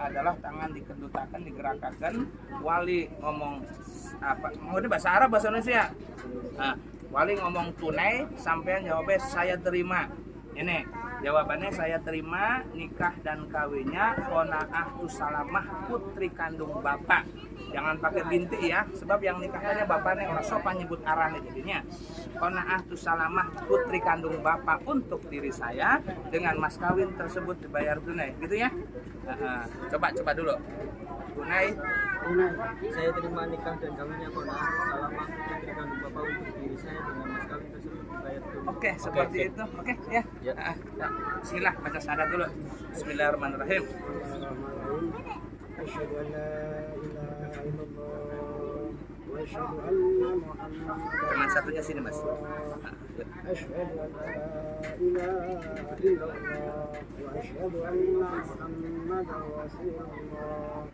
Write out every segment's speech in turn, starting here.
adalah tangan dikendutakan, digerakkan, wali ngomong apa? Mau bahasa Arab, bahasa Indonesia. Nah, wali ngomong tunai, sampean jawabnya saya terima. Ini jawabannya saya terima nikah dan kawinnya Qanaah Salamah putri kandung bapak. Jangan pakai binti ya, sebab yang nikahnya bapaknya orang sopan nyebut arahnya jadinya. Qanaah Salamah putri kandung bapak untuk diri saya dengan mas kawin tersebut dibayar tunai, gitu ya. Coba dulu. Tunai. Saya terima nikah dan kawinnya Qanaah Salamah putri kandung bapak untuk diri saya dengan mas kawin tersebut dibayar tunai. Oke, seperti itu. Oke, ya. Bismillah, baca syahadat dulu. Bismillahirrahmanirrahim. أشهد أن لا إله إلا الله وأشهد أن محمدا Teman satunya sini, Mas. أشهد أن لا إله إلا الله وأشهد أن محمدا رسول الله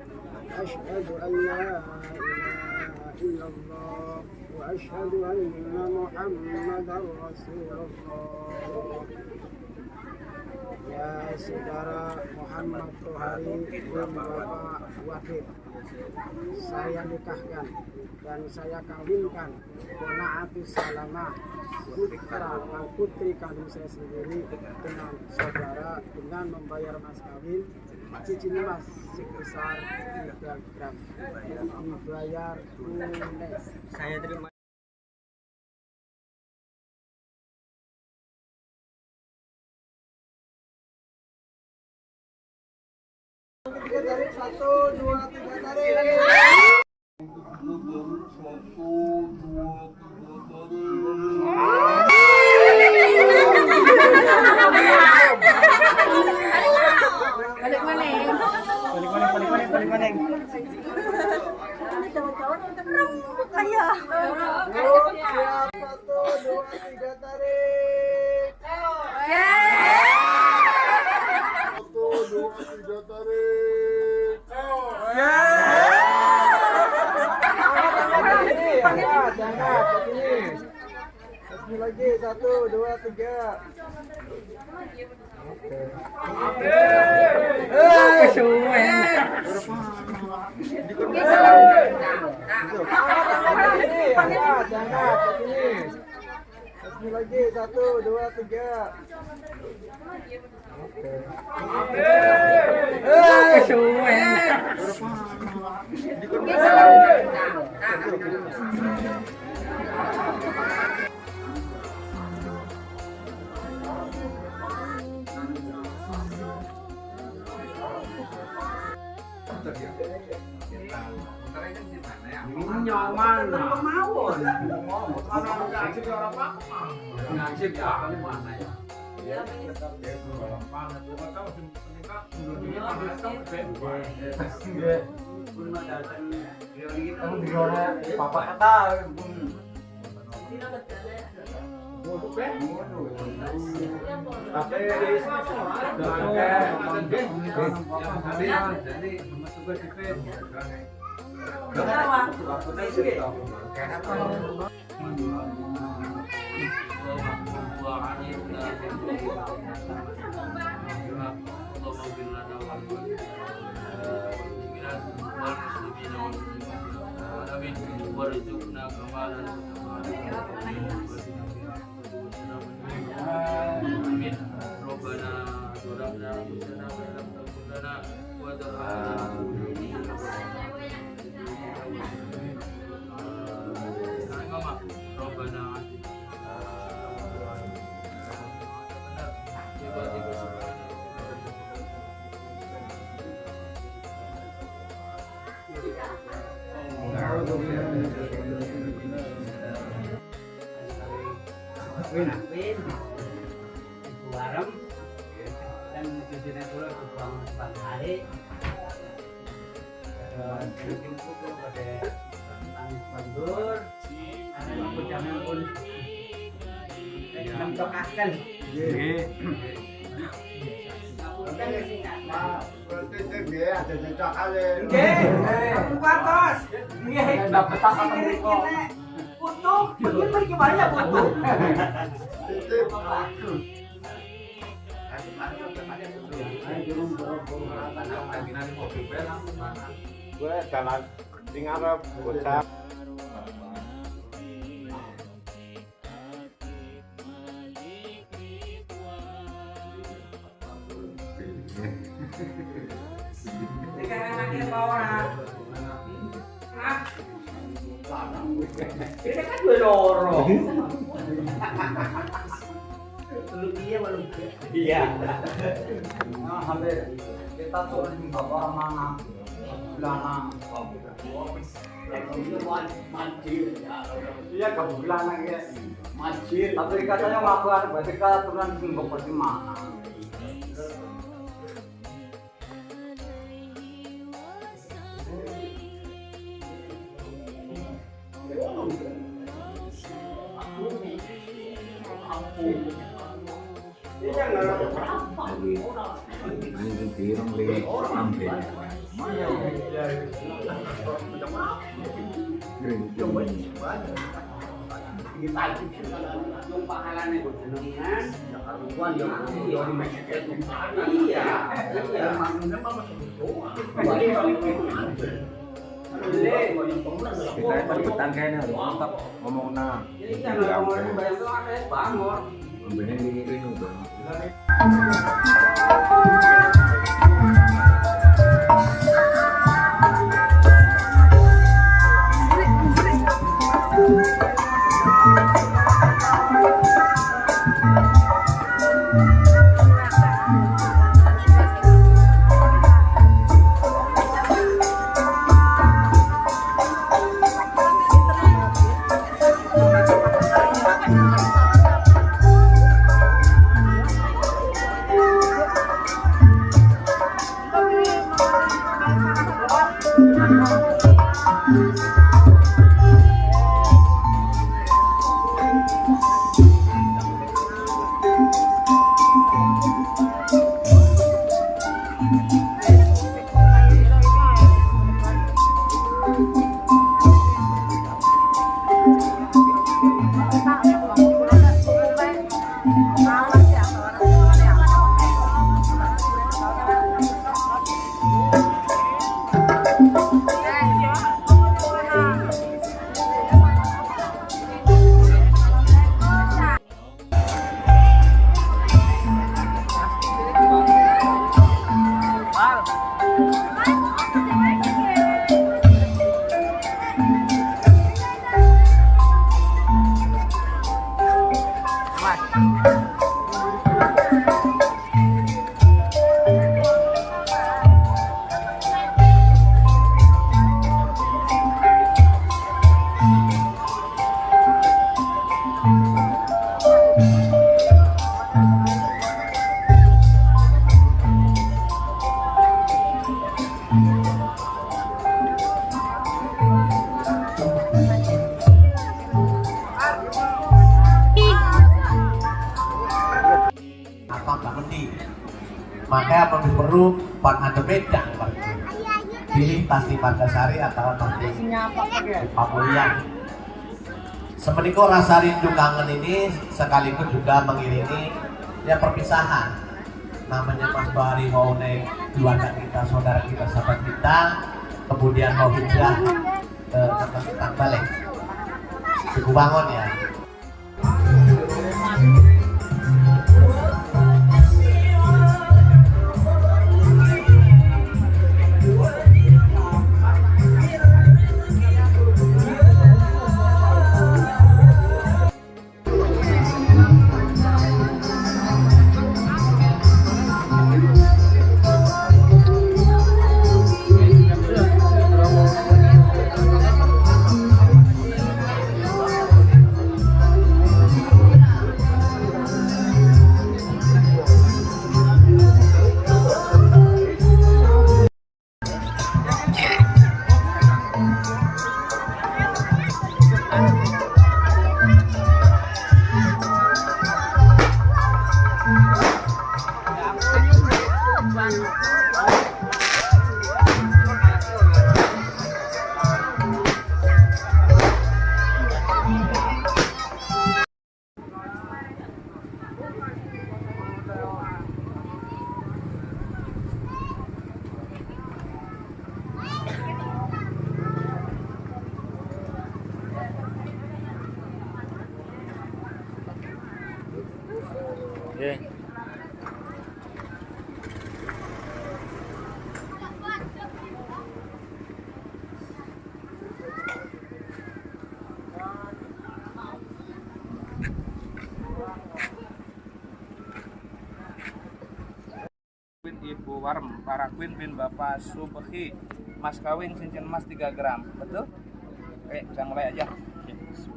أشهد أن لا إله إلا الله وأشهد أن محمدا رسول الله. Ya saudara Muhammad Tohari dan Bapak Wahid, saya nikahkan dan saya kawinkan Qanaah Salamah putri kandung saya sendiri dengan saudara dengan membayar mas kawin cincin emas sebesar 3 gram dibayar tunai. Saya terima. Tarik 1, 2, 3 tarik. Balik maneng. Ayo. Siap, 1, 2, 3 tarik. 1, 2, 3 tarik. Jangan, begini. Kasih lagi 1, 2, 3. Jangan, begini. Kasih lagi 1, 2, 3. Nyaman mawon. Orang ngaji orang apa? Ngaji ya mana ya? Ya, Bapak kata Win Warem dan cucunya pula ke Bang Hari jemput pada tangis bandur aku jangan pun mentokakan Berarti dia ada jejak kali. aku patos dapat apa mereka? utuh begini pergi mana utuh Titip. Gue jalan di ngarep bocah. Ini kan anaknya bawa. Ini kan dua lorong. Belum dia belum. Iya. Nah, hampir kita turun di bawah mana? Belakang. Iya ke belakang ya. Majir. Tapi katanya melakukan berarti kita turun di bawah di mana? Kita terbetan kayaknya tetap ngomong nah. Jadi jangan ngomongin banyak tuh ada bangun. Bener ini udah. Maka perlu pan ada beda pilih pasti Pagasari atau nanti Pamulian. Semeniko rasa rindu kangen ini sekaligus juga mengiringi ya perpisahan. Namanya Mas Bahari mau naik keluarga kita, saudara kita, sahabat kita, kemudian mau hijrah ke tempat kita balik Suku Bangun ya. Warm Parakwin bin Bapak Subhi, mas kawin cincin emas 3 gram. Betul? Oke, kita mulai aja.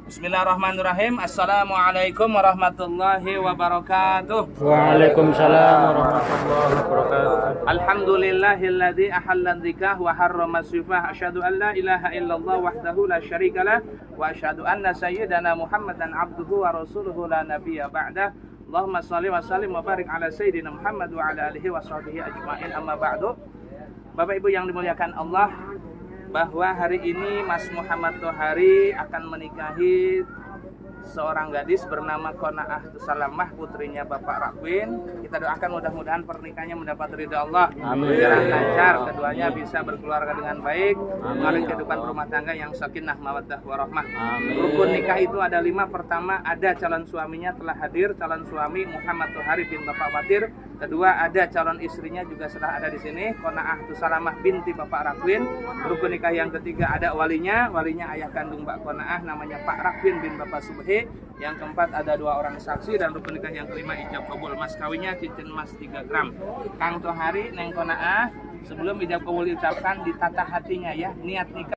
Bismillahirrahmanirrahim. Assalamualaikum warahmatullahi wabarakatuh. Waalaikumsalam warahmatullahi wabarakatuh. Alhamdulillahilladzi ahalla dzikah wa harrama sifah. Asyhadu an la ilaha illallah wahdahu la syarikalah wa asyhadu anna sayyidana Muhammadan abduhu wa rasuluhu la nabiyya ba'dah. Allahumma shalli wa sallim wa barik ala sayyidina Muhammad wa ala alihi wa sahbihi ajma'in, amma ba'du. Bapak Ibu yang dimuliakan Allah, bahwa hari ini Mas Muhammad Tohari akan menikahi seorang gadis bernama Qanaah Salamah, putrinya Bapak Rakwin. Kita doakan mudah-mudahan pernikahannya mendapat ridha Allah, berjalan lancar, keduanya bisa berkeluarga dengan baik, menjalin kehidupan rumah tangga yang sakinah mawaddah warahmah. Rukun nikah itu ada 5. Pertama, ada calon suaminya telah hadir, calon suami Muhammad Tohari bin Bapak Watir. Kedua, ada calon istrinya juga sudah ada di sini, Qanaah Salamah binti Bapak Rakwin. Rukun nikah yang ketiga ada walinya ayah kandung Mbak Qanaah namanya Pak Rakwin bin Bapak Subhi. Yang keempat ada 2 orang saksi, dan rukun nikah yang kelima ijab kabul, mas kawinnya cincin emas 3 gram. Kang Tohari, Neng Qanaah, sebelum ijab kabul diucapkan, ditata hatinya ya, niat nikah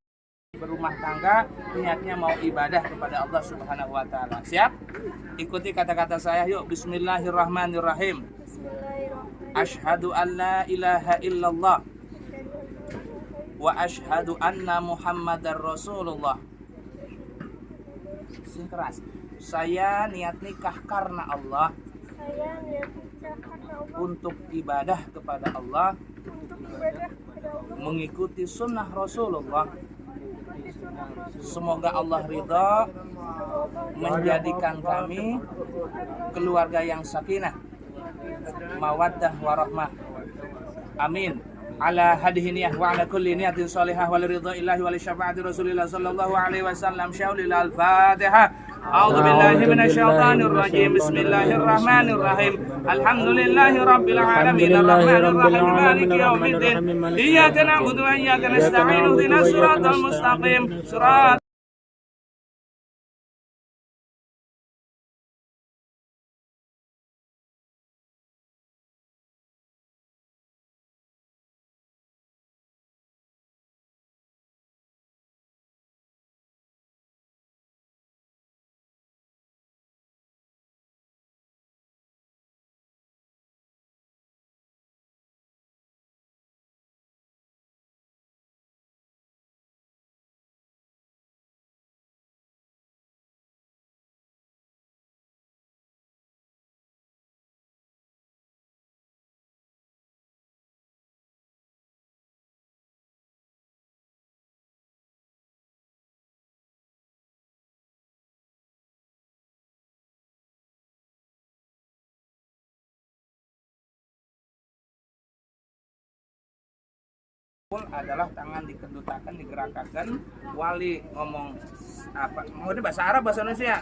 berumah tangga, niatnya mau ibadah kepada Allah Subhanahu wa taala. Siap? Ikuti kata-kata saya yuk. Bismillahirrahmanirrahim. Asyhadu an la ilaha illallah wa asyhadu anna Muhammadar Rasulullah. Sing keras. Saya niat nikah karena Allah. Untuk ibadah kepada Allah. Mengikuti sunnah Rasulullah. Semoga Allah ridha menjadikan kami keluarga yang sakinah, mawaddah warahmah. Amin. Ala hadhihi niyah wa ala kulli niyatin salihah wa ridha illahi wa li syafaati Rasulillah sallallahu alaihi wasallam. Syaulil al-Fatihah. A'udzu billahi minasyaitonir rajim. Bismillahirrahmanirrahim. Alhamdulillahi rabbil alamin arrahmanir rahim maliki yaumiddin. Iyyaka na'budu wa iyyaka nasta'in. Ihdinas siratal mustaqim. adalah tangan dikedutakan, digerakkan, wali ngomong apa? Mau bahasa Arab, bahasa Indonesia.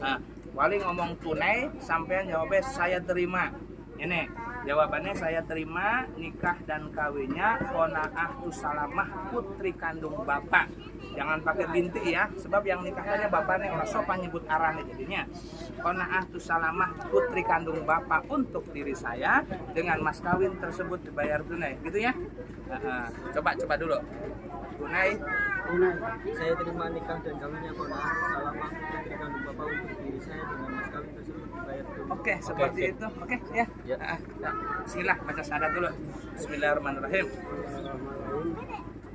Nah, wali ngomong tunai, sampean jawabnya saya terima. Ini jawabannya, saya terima nikah dan kawinnya Qanaah Salamah, putri kandung bapak. Jangan pakai binti ya, sebab yang nikahnya bapaknya orang sopan nyebut arahnya jadinya. Qanaah Salamah, putri kandung bapak untuk diri saya, dengan mas kawin tersebut dibayar tunai, gitu ya. Coba dulu. Tunai. Saya terima nikah dan kawinnya Qanaah Salamah, putri kandung bapak untuk diri saya, dengan mas kawin tersebut dibayar tunai. Oke, seperti itu. Oke, ya. Bismillah, baca syahadat dulu. Bismillahirrahmanirrahim.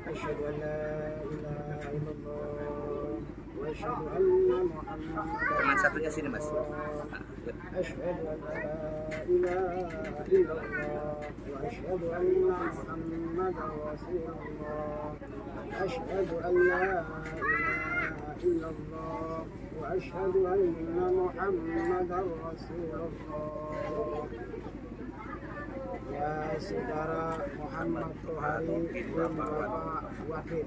أشهد أن لا إله إلا الله وأشهد أن محمدا Teman satunya sini, Mas. أشهد أن لا إله إلا الله وأشهد أن محمدا رسول الله أشهد أن لا إله إلا الله وأشهد أن محمدا رسول الله. Ya saudara Muhammad Tohari bin Bapak Watir,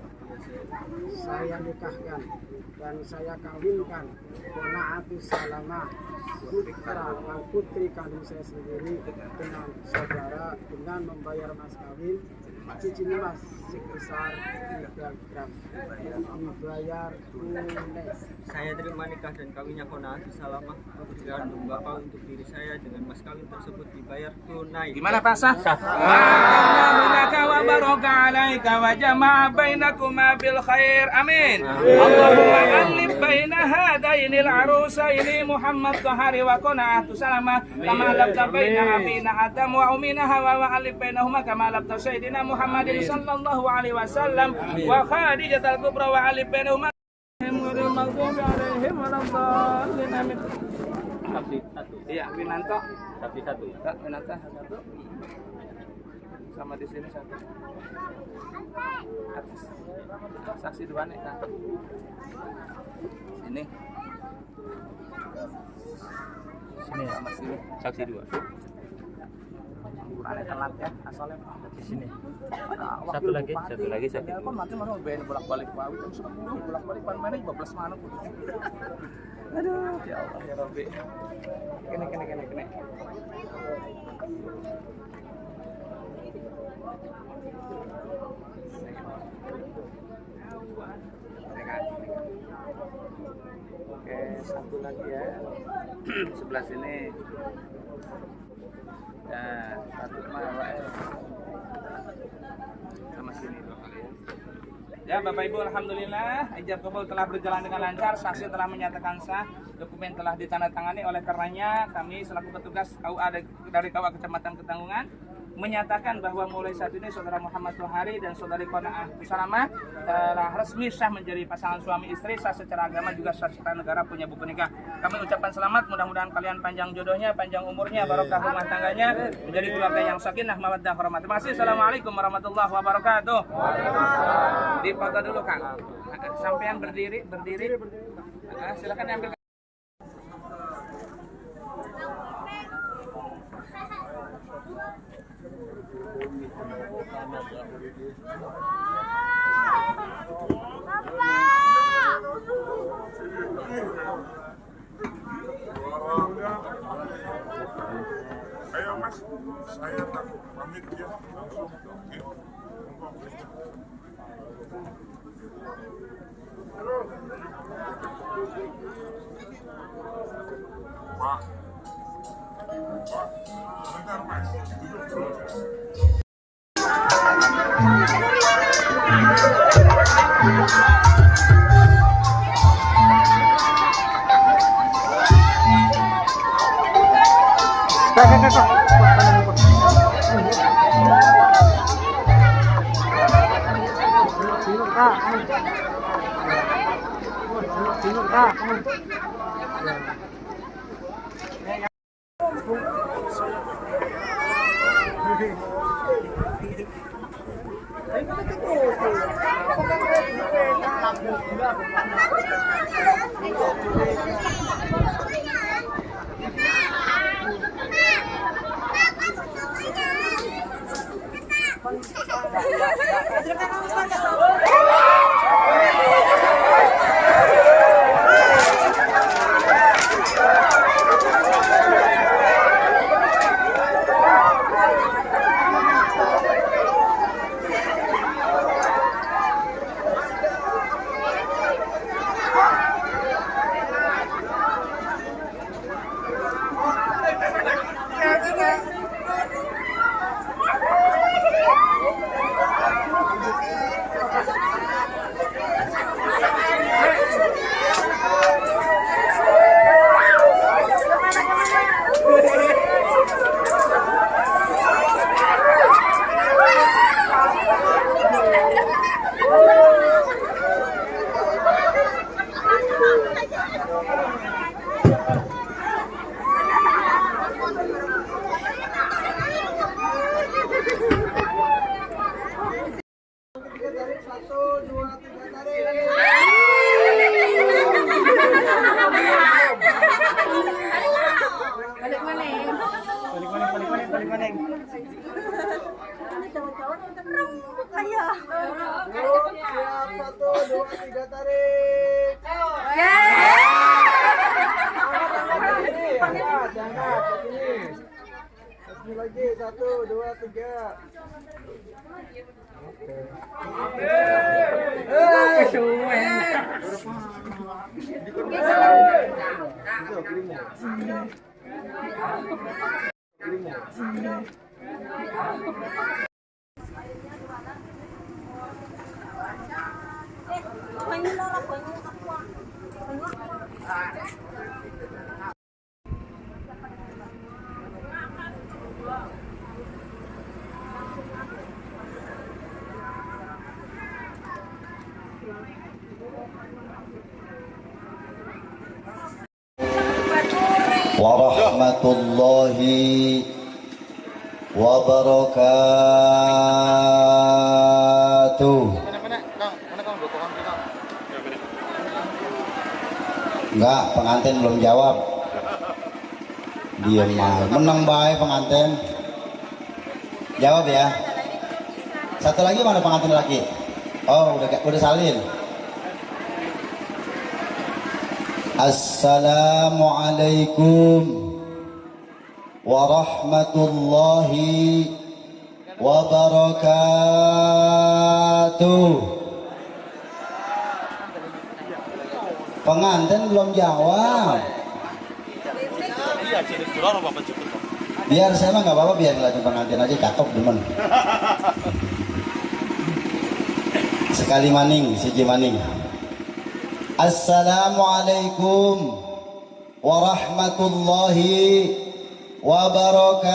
saya nikahkan dan saya kawinkan Qanaah Salamah, putri kandung saya sendiri, dengan saudara dengan membayar mas kawin cincin emas sebesar 3 gram dibayar tunai. Saya terima nikah dan kawinnya Kona Salamah putri kandung Bapak untuk diri saya dengan mas kawin tersebut dibayar tunai. Gimana Pak sah? Alhamdulillah wa baraka alaika wa jama'a bainakuma bil khair. Amin. Allahumma alif baina hadainil arusaini Muhammad Tahari wa Qana'ah Salamah kama labta baina abina Adam wa umina Hawa wa alif bainahuma kama labta sayyidina Muhammadin sallallahu alaihi wasallam wa Khadijah al-Kubra wa alif bainahuma Sapi satu. Iya, Winanto. Sapi satu. Enggak, Winanto satu. Sama di sini satu. Atas. Saksi dua nih, Kak. Sini. Sini sama sini. Saksi dua. Ukurannya telat ya, asalnya Di sini. Satu lagi, saksi Ya, kan mati mana ben bolak-balik Pawi jam 10 bolak-balik pan mana 12 mana. Aduh, ya Allah ya Rabbi. Kene. Oke, satu lagi ya. Sebelah sini. Nah, satu mah sama sini dua kali ya. Ya Bapak Ibu, alhamdulillah ijab kabul telah berjalan dengan lancar, saksi telah menyatakan sah, dokumen telah ditandatangani. Oleh karenanya kami selaku petugas AUA dari KUA Kecamatan Ketanggungan menyatakan bahwa mulai saat ini saudara Muhammad Tahari dan saudari Qana'ah Salamah telah resmi sah menjadi pasangan suami istri, sah secara agama juga sah secara negara, punya buku nikah. Kami ucapkan selamat, mudah-mudahan kalian panjang jodohnya, panjang umurnya, barokah rumah tangganya, menjadi keluarga yang sakinah, mawaddah, warahmah. Terima kasih. Assalamualaikum warahmatullahi wabarakatuh. Dipoto dulu Kang. Sampean berdiri. Silakan ambil. Ayo Mas, saya takut pamit ya. Oke. Pak, sebentar Mas, duduk dulu. Ayo. Siap, 1, 2, 3, tarik. Jangan, sini. Lagi 1, 2, 3. warahmatullahi wabarakatuh. Enggak, pengantin belum jawab. Diam aja. Menang baik pengantin. Jawab ya. Satu lagi mana pengantin laki? Oh, udah salin. Assalamualaikum warahmatullahi wabarakatuh. Pengantin belum jawab. Biar saya mah nggak apa-apa, biar ngeliatin pengantin aja cakep demen. Sekali maning, siji maning. Assalamualaikum warahmatullahi wabarakatuh.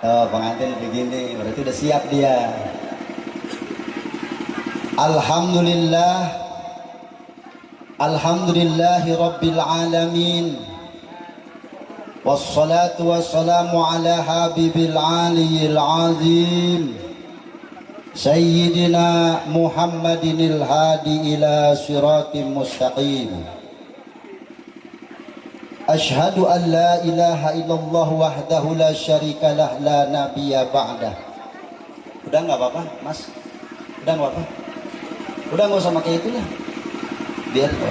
Oh, pengantin begini, berarti udah siap dia. Alhamdulillah, alhamdulillahi rabbil alamin, wassalatu wassalamu ala habibil aliyil azim, Sayyidina Muhammadinil hadi ila siratim mustaqim. Ashhadu an la ilaha illallah wahdahu la syarika lah la nabiyya ba'dah. Udah nggak apa-apa, Mas? Udah nggak apa-apa? Udah nggak usah pakai itu ya. Biar apa?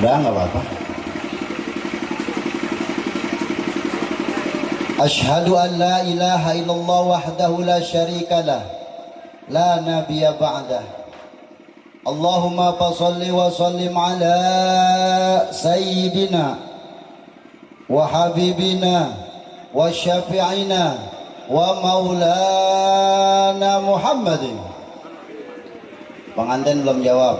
Udah nggak apa-apa. Ashhadu an la ilaha illallah wahdahu la syarika lah la nabiyya ba'dah. Allahumma salli wa sallim ala sayyidina wa habibina wa syafi'ina wa maulana Muhammadin. Pengantin belum jawab.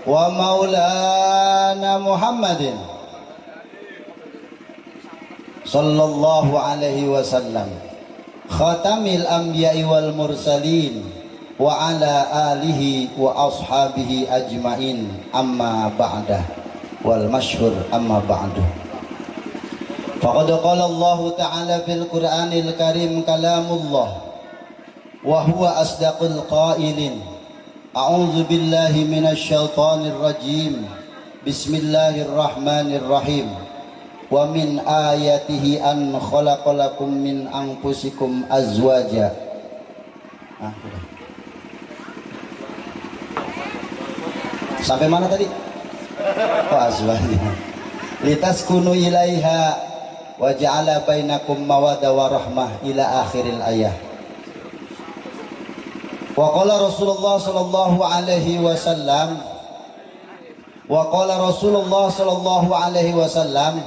Wa maulana Muhammadin sallallahu alaihi wasallam, khatamil anbiya'i wal mursalin wa ala alihi wa ashabihi ajmain, amma ba'dah. Wal masyhur amma ba'du. Faqad qala Allah ta'ala fil Qur'anil Karim kalamullah wa huwa asdaqul qailin. A'udzu billahi minasy syaithanir rajim. Bismillahirrahmanirrahim. Wa min ayatihi an khalaqalakum min anfusikum azwaja. Sampai mana tadi? Oh, azwaja. Litaskunu ilaiha wa ja'ala bainakum mawaddah wa rahmah ila akhiril ayah. Wa qala Rasulullah sallallahu alaihi wasallam, wa qala Rasulullah sallallahu alaihi wasallam,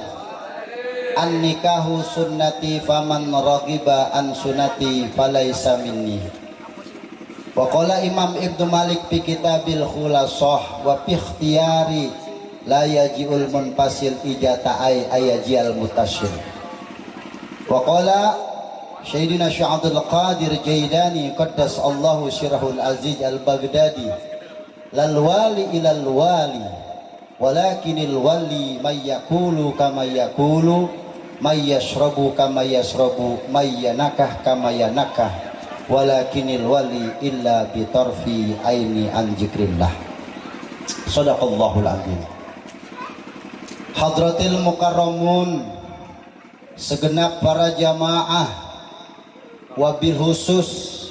an-nikahu sunnati faman raghiba an sunnati falaysa minni. Wa qala Imam Ibnu Malik fi kitabil Khulasah wa fi ikhtiyari la yaji'ul munfasil ijata ayajial mutasyir. Wa qala Sayyidina Syekh Abdul Qadir Jailani qaddas Allahu sirrahul aziz al-Baghdadi, lal wali ilal wali walakinil wali may yaqulu kama yaqulu, may yashrabu kama yashrabu, may yanakah kama yanakah, walakinil wali illa bitarfi aini an zikrillah. Shadaqallahul azim. Hadratil mukarramun, segenap para jamaah, wabil khusus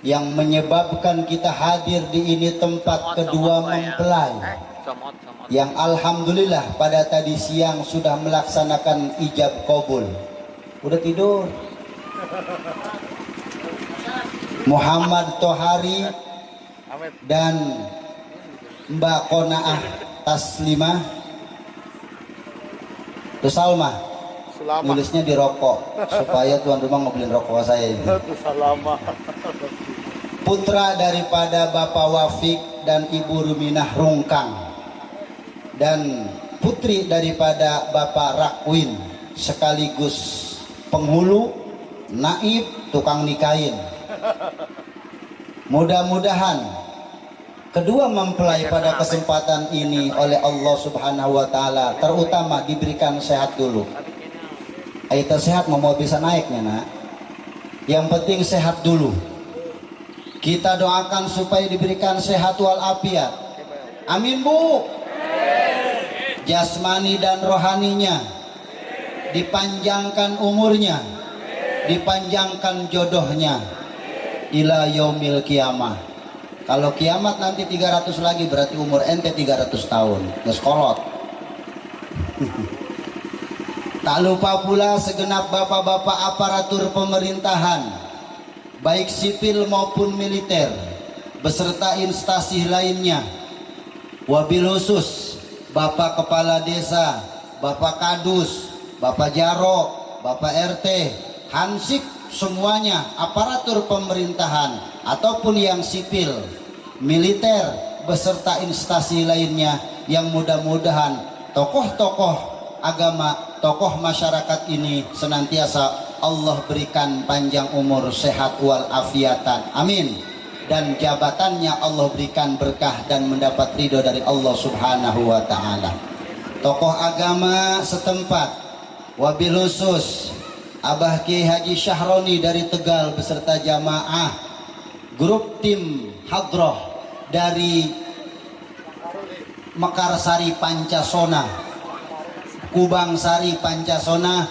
yang menyebabkan kita hadir di ini tempat kedua mempelai, yang alhamdulillah pada tadi siang sudah melaksanakan ijab kabul. Udah tidur. Muhammad Tohari dan Mbak Konaah Taslimah Tusalma nulisnya di rokok supaya tuan rumah ngobrolin rokok saya ini. Putra daripada Bapak Wafik dan Ibu Ruminah Rungkang dan putri daripada Bapak Rakwin sekaligus penghulu, naib, tukang nikahin. Mudah-mudahan kedua mempelai pada kesempatan ini oleh Allah Subhanahu wa taala terutama diberikan sehat dulu. Aita sehat mau bisa naiknya nak. Yang penting sehat dulu. Kita doakan supaya diberikan sehat walafiat. Amin Bu. Jasmani dan rohaninya dipanjangkan umurnya, dipanjangkan jodohnya ila yaumil kiamah. Kalau kiamat nanti 300 lagi berarti umur ente 300 tahun. Ngeskolot. Tak lupa pula segenap bapak-bapak aparatur pemerintahan, baik sipil maupun militer, beserta instansi lainnya. Wabil khusus Bapak Kepala Desa, Bapak Kadus, Bapak Jaro, Bapak RT, Hansip, semuanya aparatur pemerintahan ataupun yang sipil, militer, beserta instansi lainnya yang mudah-mudahan tokoh-tokoh agama, tokoh masyarakat ini senantiasa Allah berikan panjang umur, sehat walafiatan, amin. Dan jabatannya Allah berikan berkah dan mendapat ridho dari Allah Subhanahu wa taala. Tokoh agama setempat, wabil khusus Abah Kiai Haji Syahroni dari Tegal beserta jamaah, grup tim Hadroh dari Mekarsari Pancasona, Kubang Sari Pancasona,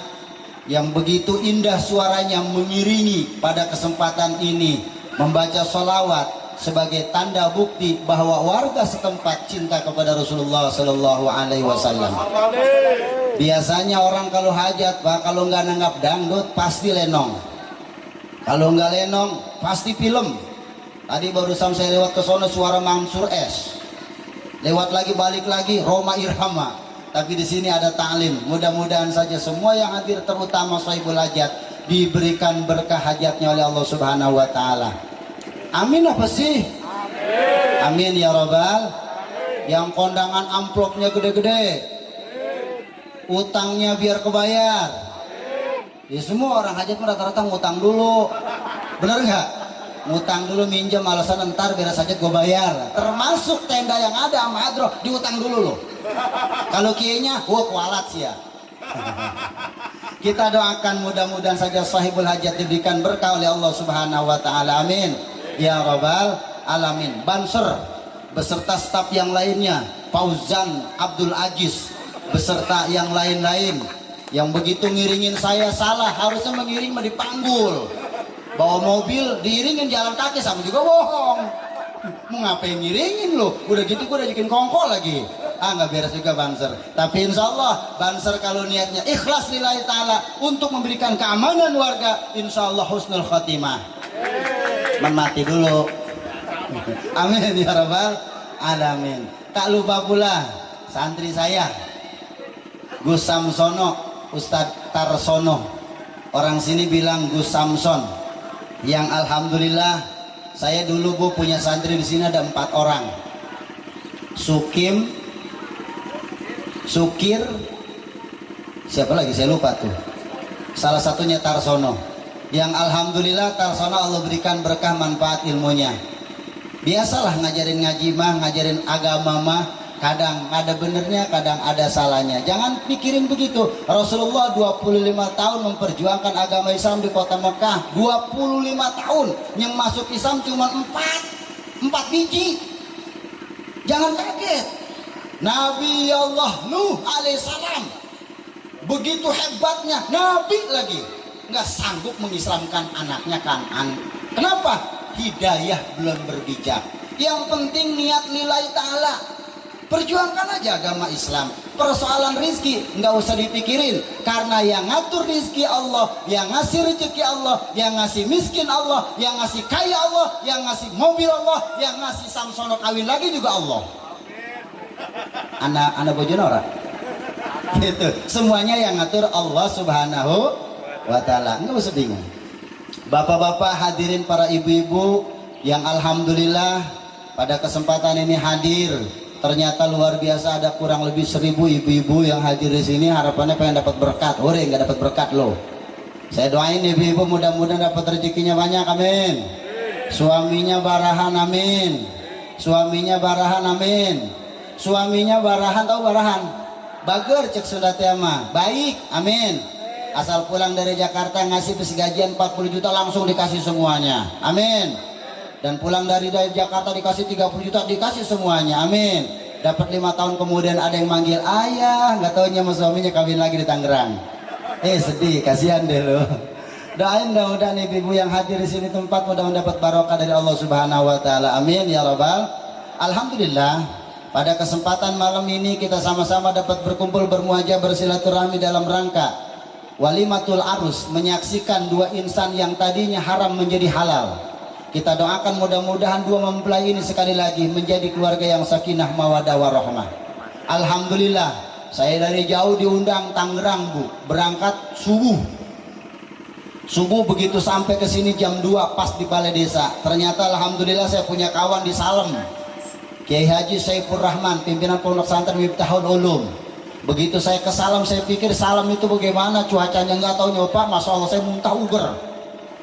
yang begitu indah suaranya mengiringi pada kesempatan ini membaca sholawat sebagai tanda bukti bahwa warga setempat cinta kepada Rasulullah Sallallahu Alaihi Wasallam. Biasanya orang kalau hajat, Pak, kalau nggak nanggap dangdut pasti lenong, kalau nggak lenong pasti film. Tadi barusan saya lewat ke sana suara Mansur S, lewat lagi balik lagi Roma Irhama. Tapi di sini ada ta'lim. Mudah-mudahan saja semua yang hadir terutama sahibul hajat diberikan berkah hajatnya oleh Allah Subhanahu wa taala. Amin apa sih? Amin ya robbal. Yang kondangan amplopnya gede-gede, utangnya biar kebayar. Ya semua orang hajat rata-rata ngutang dulu. Bener nggak? Ngutang dulu, minjem alasan ntar biar saja gue bayar. Termasuk tenda yang ada sama hadroh diutang dulu loh. Kalau kiainya, wah kualat sih ya. Kita doakan mudah-mudahan saja sahibul hajat diberikan berkah oleh Allah Subhanahu wa taala. Amin. Ya rabbal alamin. Banser beserta staf yang lainnya, Fauzan Abdul Aziz beserta yang lain-lain yang begitu ngiringin saya salah, harusnya mengiring dipanggul. Bawa mobil diiringin jalan kaki sama juga bohong. Mau ngapain ngiringin lo? Udah gitu gue udah bikin kongkol lagi. Nggak beres juga Banser. Tapi insya Allah Banser kalau niatnya ikhlas lillahi ta'ala untuk memberikan keamanan warga, insya Allah husnul khotimah. Mati dulu. Amin ya rabbal alamin. Tak lupa pula santri saya Gus Samsono, Ustadz Tarsono. Orang sini bilang Gus Samson. Yang alhamdulillah saya dulu Bu punya santri di sini ada 4 orang. Sukim, Sukir, siapa lagi saya lupa tuh. Salah satunya Tarsono. Yang alhamdulillah Tarsono Allah berikan berkah manfaat ilmunya. Biasalah ngajarin ngaji mah, ngajarin agama mah, kadang ada benernya, kadang ada salahnya. Jangan pikirin begitu. Rasulullah 25 tahun memperjuangkan agama Islam di kota Mekah. 25 tahun yang masuk Islam cuma 4 biji. Jangan kaget. Nabi Allah Nuh alaihissalam begitu hebatnya Nabi lagi nggak sanggup mengislamkan anaknya Kan'an. Kenapa? Hidayah belum berbijak. Yang penting niat lillahi ta'ala. Perjuangkan aja agama Islam. Persoalan rizki nggak usah dipikirin, karena yang ngatur rizki Allah, yang ngasih rezeki Allah, yang ngasih miskin Allah, yang ngasih kaya Allah, yang ngasih mobil Allah, yang ngasih samsono kawin lagi juga Allah. Anak bojone ora? Gitu. Semuanya yang ngatur Allah Subhanahu wa taala. Nggak usah bingung. Bapak-bapak, hadirin, para ibu-ibu yang alhamdulillah pada kesempatan ini hadir. Ternyata luar biasa, ada kurang lebih 1000 ibu-ibu yang hadir di sini. Harapannya pengen dapat berkat. Ore nggak dapat berkat loh. Saya doain ibu-ibu mudah-mudahan dapat rezekinya banyak, amin. Suaminya barahan, amin. Suaminya barahan, amin. Suaminya barahan, tahu barahan? Bager cek Sunda teh mah. Baik, amin. Asal pulang dari Jakarta ngasih gajian 40 juta langsung dikasih semuanya, amin. Dan pulang dari Jakarta dikasih 30 juta dikasih semuanya, amin. Dapat 5 tahun kemudian ada yang manggil ayah, nggak taunya sama suaminya kawin lagi di Tangerang. Sedih, kasihan deh lo. Doain mudah-mudahan ibu-ibu yang hadir di sini tempat mudah-mudahan dapat barokah dari Allah Subhanahu wa taala, amin ya rabbal. Alhamdulillah, pada kesempatan malam ini kita sama-sama dapat berkumpul, bermuajah, bersilaturahmi dalam rangka walimatul arus, menyaksikan dua insan yang tadinya haram menjadi halal. Kita doakan mudah-mudahan dua mempelai ini sekali lagi menjadi keluarga yang sakinah mawaddah warahmah. Alhamdulillah, saya dari jauh diundang Tangerang, Bu. Berangkat subuh begitu sampai ke sini jam 2 pas di balai desa. Ternyata alhamdulillah saya punya kawan di Salem, Kiai Haji Saifur Rahman, pimpinan Pondok Pesantren Miftahul Ulum. Begitu saya ke Salem, saya pikir Salem itu bagaimana cuacanya, nggak tahu nyoba, masya Allah saya muntah uger.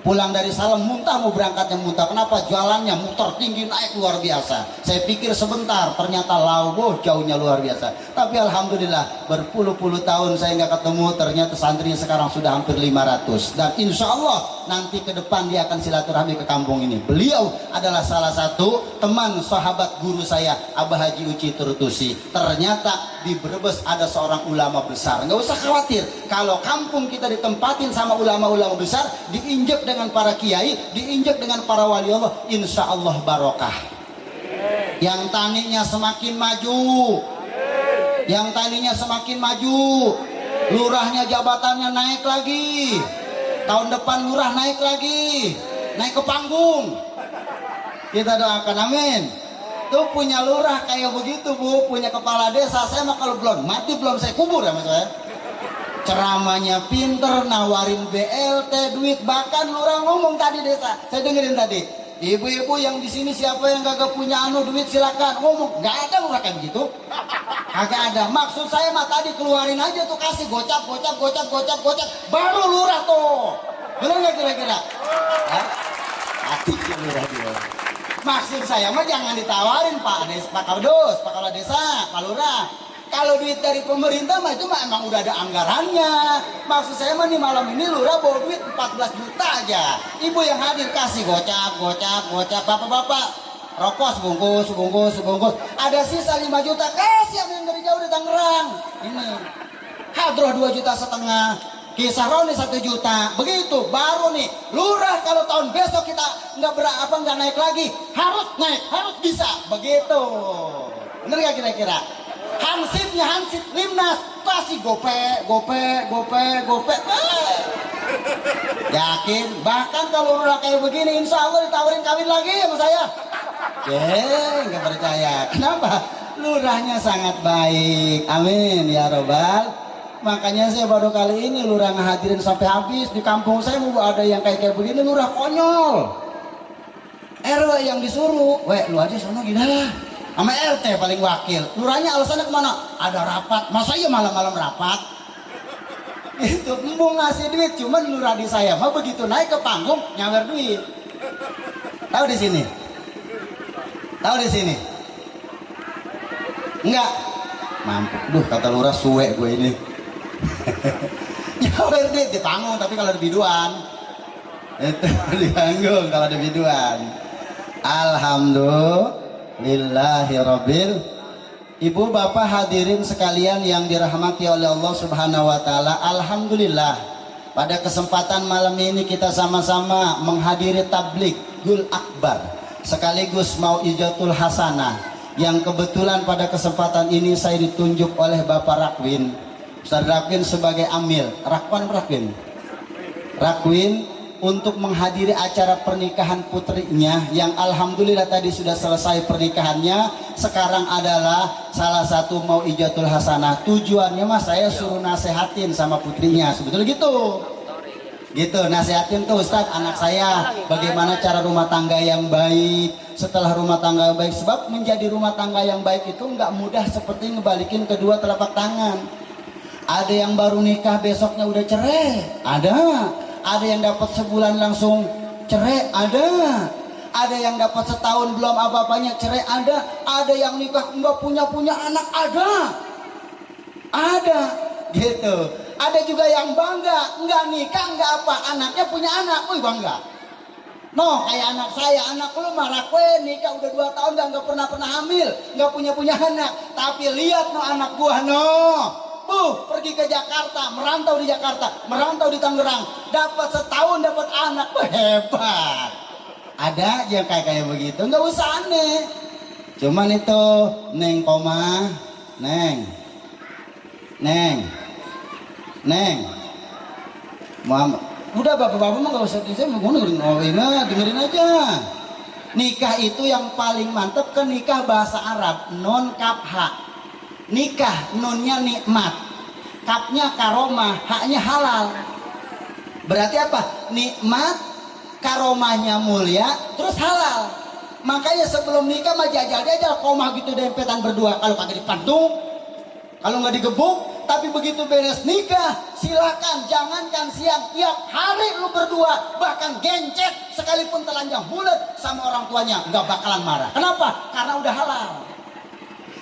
Pulang dari Salem muntah, mau berangkatnya muntah. Kenapa? Jalannya muter tinggi naik luar biasa. Saya pikir sebentar, ternyata lauh jauhnya luar biasa. Tapi alhamdulillah berpuluh-puluh tahun saya nggak ketemu, ternyata santrinya sekarang sudah hampir 500. Dan insya Allah nanti ke depan dia akan silaturahmi ke kampung ini. Beliau adalah salah satu teman sahabat guru saya, Abah Haji Uci Turtusi. Ternyata di Brebes ada seorang ulama besar. Nggak usah khawatir, kalau kampung kita ditempatin sama ulama-ulama besar, diinjek dengan para kiai, diinjek dengan para wali Allah, insya Allah barokah. Yang taninya semakin maju, yang taninya semakin maju, lurahnya jabatannya naik lagi, tahun depan lurah naik lagi, naik ke panggung. Kita doakan, amin. Tuh punya lurah kayak begitu, Bu, punya kepala desa. Saya mah kalau belum mati belum saya kubur ya mas saya. Ceramahnya pinter, nawarin BLT, duit, bahkan lurah ngomong tadi desa, saya dengerin tadi, ibu-ibu yang di sini siapa yang gak punya duit silakan ngomong. Nggak ada lurah kayak begitu, agak ada. Maksud saya mah tadi keluarin aja tuh, kasih gocap, baru lurah tuh. Bener nggak kira-kira? Hati lurah dia. Maksud saya mah jangan ditawarin Pak Kardus, Pak Kepala Desa, Pak Lurah. Kalau duit dari pemerintah mah itu mah emang udah ada anggarannya. Maksud saya mah nih malam ini lurah bawa duit 14 juta aja. Ibu yang hadir kasih gocap. Bapak-bapak rokok sebungkus. Ada sisa 5 juta, kasih yang dari jauh di Tangerang. Ini hadroh 2,5 juta. Kisah Roni 1 juta. Begitu baru nih lurah. Kalau tahun besok kita nggak naik lagi, harus naik, harus bisa. Begitu. Bener gak kira-kira? Hansipnya hansip Limnas kasih gope. Yakin? Bahkan kalau lurah kayak begini insya Allah ditawarin kawin lagi sama saya. Nggak percaya. Kenapa? Lurahnya sangat baik. Amin ya robbal. Makanya saya baru kali ini lurah ngehadirin sampai habis. Di kampung saya mau ada yang kayak begini, lurah konyol. RW yang disuruh, lu aja sono gila. Sama RT paling wakil. Lurahnya alasannya kemana? Ada rapat. Masa iya malam-malam rapat? Itu mau ngasih duit, cuman lurah di saya mah begitu naik ke panggung nyawer duit. Tahu di sini? Enggak. Mampu. Duh, kata lurah suwe gue ini. Nyawer duit di panggung, tapi kalau di biduan. Itu di panggung kalau di biduan. Alhamdulillahirabbil. Ibu bapak hadirin sekalian yang dirahmati oleh Allah Subhanahu wa taala, alhamdulillah pada kesempatan malam ini kita sama-sama menghadiri tabligh Gul Akbar sekaligus Mau'izatul Hasanah yang kebetulan pada kesempatan ini saya ditunjuk oleh Bapak Rakwin, Ustaz Rakwin sebagai amil, Rakwin untuk menghadiri acara pernikahan putrinya yang alhamdulillah tadi sudah selesai pernikahannya. Sekarang adalah salah satu mau ijatul hasanah. Tujuannya mas saya suruh nasehatin sama putrinya, sebetulnya gitu nasehatin tuh Ustaz anak saya bagaimana cara rumah tangga yang baik. Setelah rumah tangga yang baik, sebab menjadi rumah tangga yang baik itu nggak mudah seperti ngebalikin kedua telapak tangan. Ada yang baru nikah besoknya udah cerai, ada yang dapat sebulan langsung cerai, ada yang dapat setahun belum apa-apanya cerai, ada yang nikah nggak punya anak, ada gitu. Ada juga yang bangga, nggak nikah nggak apa, anaknya punya anak, wih bangga. No, kayak anak saya, anak lu mah Rakwin nikah udah 2 tahun nggak pernah hamil, nggak punya anak. Tapi lihat no anak gua pergi ke Jakarta, merantau di Jakarta, merantau di Tangerang, dapat setahun dapat anak, hebat. Ada aja yang kayak begitu, nggak usah aneh. Cuman itu neng koma, neng, Muhammad. Udah bapak-bapak mah gak usah dengerin aja. Nikah itu yang paling mantep ke nikah bahasa Arab, non kapha. Nikah nonnya nikmat, kapnya karomah, haknya halal. Berarti apa? Nikmat, karomahnya mulia, terus halal. Makanya sebelum nikah mah jajal komah gitu dempetan berdua. Kalau kagak dipantung, kalau nggak digebuk. Tapi begitu beres nikah, silakan jangankan siang, tiap hari lu berdua, bahkan gencet sekalipun telanjang bulat sama orang tuanya, nggak bakalan marah. Kenapa? Karena udah halal.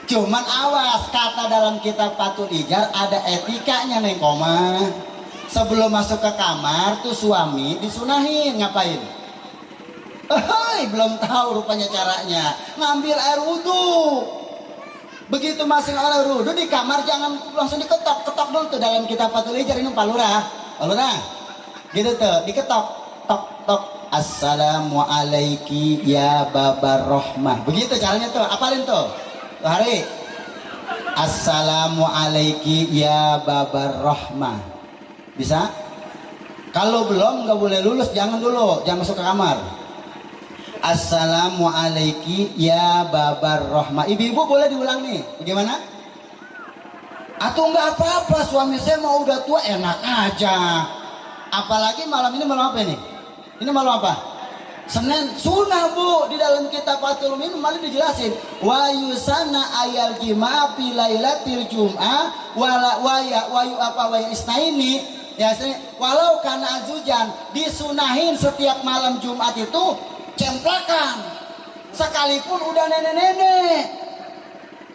Cuman awas, kata dalam kitab Fathul Ijar ada etikanya neng koma. Sebelum masuk ke kamar tuh suami disunahin ngapain? Belum tahu rupanya caranya. Ngambil air wudhu. Begitu masing orang rudu di kamar jangan langsung ketok dulu tuh dalam kitab Fathul Ijar ini Pak Lurah, gitu tuh diketok, tok, assalamualaikum ya babar rahmah, begitu caranya tuh, apalin tuh hari, assalamualaikum ya babar rahmah, bisa? Kalau belum nggak boleh lulus, jangan masuk ke kamar. Assalamualaikum ya babar rahmah. Ibu-ibu boleh diulang nih. Bagaimana? Atau enggak apa-apa, suami saya mau udah tua enak aja. Apalagi malam ini malam apa ini? Ini malam apa? Senin sunnah bu, di dalam kitab Fathul Min malah dijelasin. Wa yusana ayal jima fi lailatil jum'ah wa isnaini. Ya, walau karena azujan disunahin setiap malam Jumat itu cemplakan, sekalipun udah nenek-nenek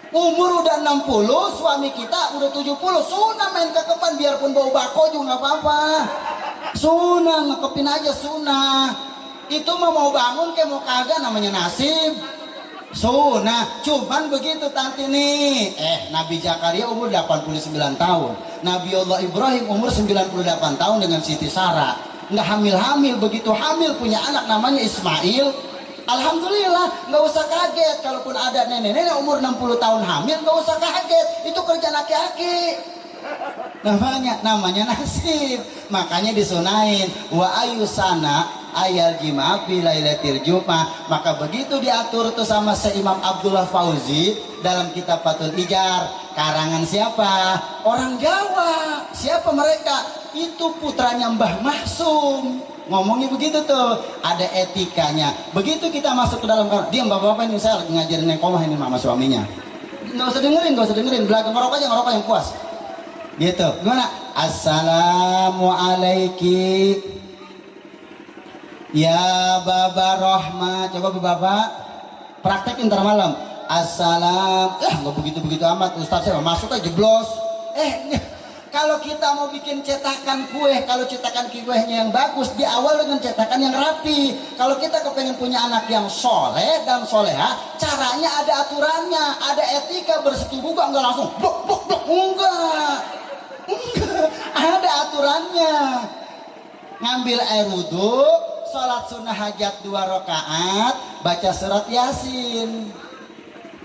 umur udah 60, suami kita udah 70, sunah main kekepan biarpun bau bako juga nggak apa-apa, sunah ngekepin aja sunah. Itu mau bangun kayak mau kagak namanya nasib, sunah. Cuman begitu tanti nih, Nabi Zakaria umur 89 tahun, Nabi Allah Ibrahim umur 98 tahun dengan Siti Sarah. Nggak hamil-hamil, begitu hamil punya anak namanya Ismail. Alhamdulillah, nggak usah kaget. Kalaupun ada nenek-nenek umur 60 tahun hamil, nggak usah kaget, itu kerja laki-laki. Namanya nasib. Makanya disunain wa ayusana ayal jima fi lailatul jum'ah. Maka begitu diatur tuh sama Imam Abdullah Fauzi dalam kitab Fathul Ijar. Karangan siapa? Orang Jawa. Siapa mereka? Itu putranya Mbah Mahsum. Ngomongnya begitu tuh, ada etikanya. Begitu kita masuk ke dalam kamar, diam bapak-bapak ini saya lagi ngajarin neng komah ini mama suaminya. Nggak usah dengerin, belakang ngerokok yang puas. Gitu. Gimana? Assalamualaikum ya baba rahmat. Coba bapak praktek ntar malam. Assalam. Nggak begitu amat Ustaz, saya masuk aja jeblos. Kalau kita mau bikin cetakan kue, kalau cetakan kuenya yang bagus, di awal dengan cetakan yang rapi. Kalau kita kepengen punya anak yang soleh dan soleha, caranya ada aturannya, ada etika. Bersetubuh enggak langsung blok, enggak. Ada aturannya. Ngambil air wudhu, sholat sunnah hajat 2 rakaat, baca surat Yasin.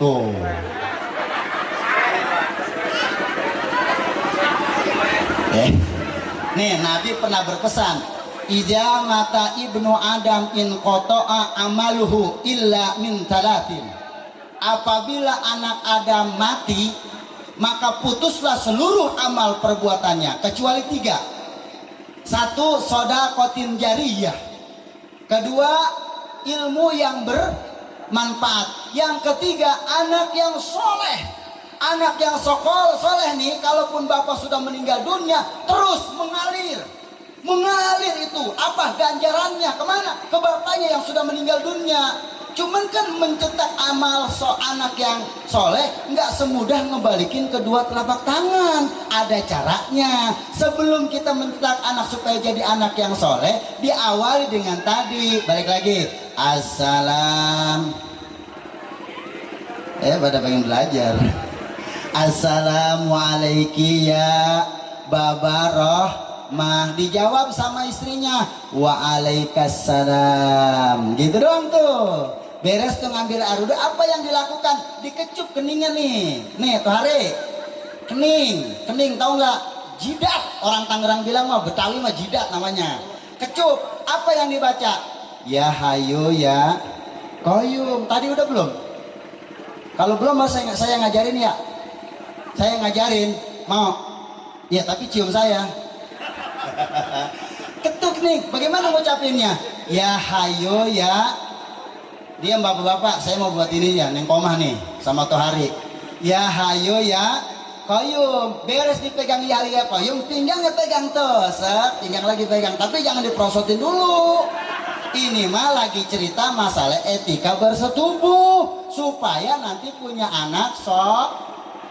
Tuh. Nih Nabi pernah berpesan, idza mata ibnu Adam in qata'a amaluhu illa min talatin. Apabila anak Adam mati, maka putuslah seluruh amal perbuatannya kecuali 3. 1. Shadaqatin jariyah. 2. Ilmu yang bermanfaat. Yang 3. Anak yang soleh. Anak yang soleh nih, kalaupun bapak sudah meninggal dunia, terus mengalir itu. Apa ganjarannya? Kemana? Ke bapaknya yang sudah meninggal dunia. Cuman kan mencetak amal anak yang soleh nggak semudah ngebalikin kedua telapak tangan. Ada caranya. Sebelum kita mencetak anak supaya jadi anak yang soleh, diawali dengan tadi. Balik lagi, assalam. Pada pengen belajar. Assalamualaikum ya Babarohmah. Dijawab sama istrinya, waalaikumsalam. Gitu doang tuh. Beres tuh ngambil air wudhu, apa yang dilakukan? Dikecup keningnya nih. Nih tuh hari kening tahu nggak? Jidat, orang Tangerang bilang mah, Betawi mah jidat namanya. Kecup. Apa yang dibaca? Ya hayu ya qayyum. Tadi udah belum? Kalau belum saya ngajarin ya. Saya ngajarin, mau? Ya tapi cium saya. Ketuk nih, bagaimana ngucapinnya? Ya hayo ya. Diam bapak-bapak, saya mau buat ini ya, Neng Komah nih, sama Tohari. Ya hayo ya qayyum. Beres dipegang ya hayo ya qayyum, pinggangnya pegang tuh, pinggang lagi pegang. Tapi jangan diprosotin dulu. Ini mah lagi cerita masalah etika bersetubuh, supaya nanti punya anak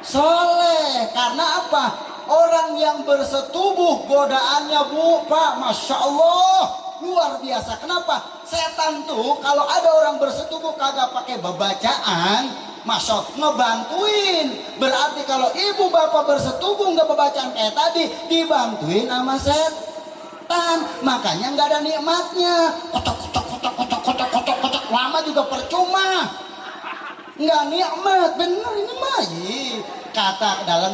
soleh. Karena apa? Orang yang bersetubuh godaannya Pak, Masya Allah luar biasa. Kenapa? Setan tuh kalau ada orang bersetubuh kagak pakai bebacaan, Masya Allah ngebantuin. Berarti kalau ibu bapak bersetubuh nggak bebacaan kayak tadi, dibantuin sama setan. Makanya nggak ada nikmatnya. Kotok lama juga percuma. Nggak nikmat, bener ini mah. Kata dalam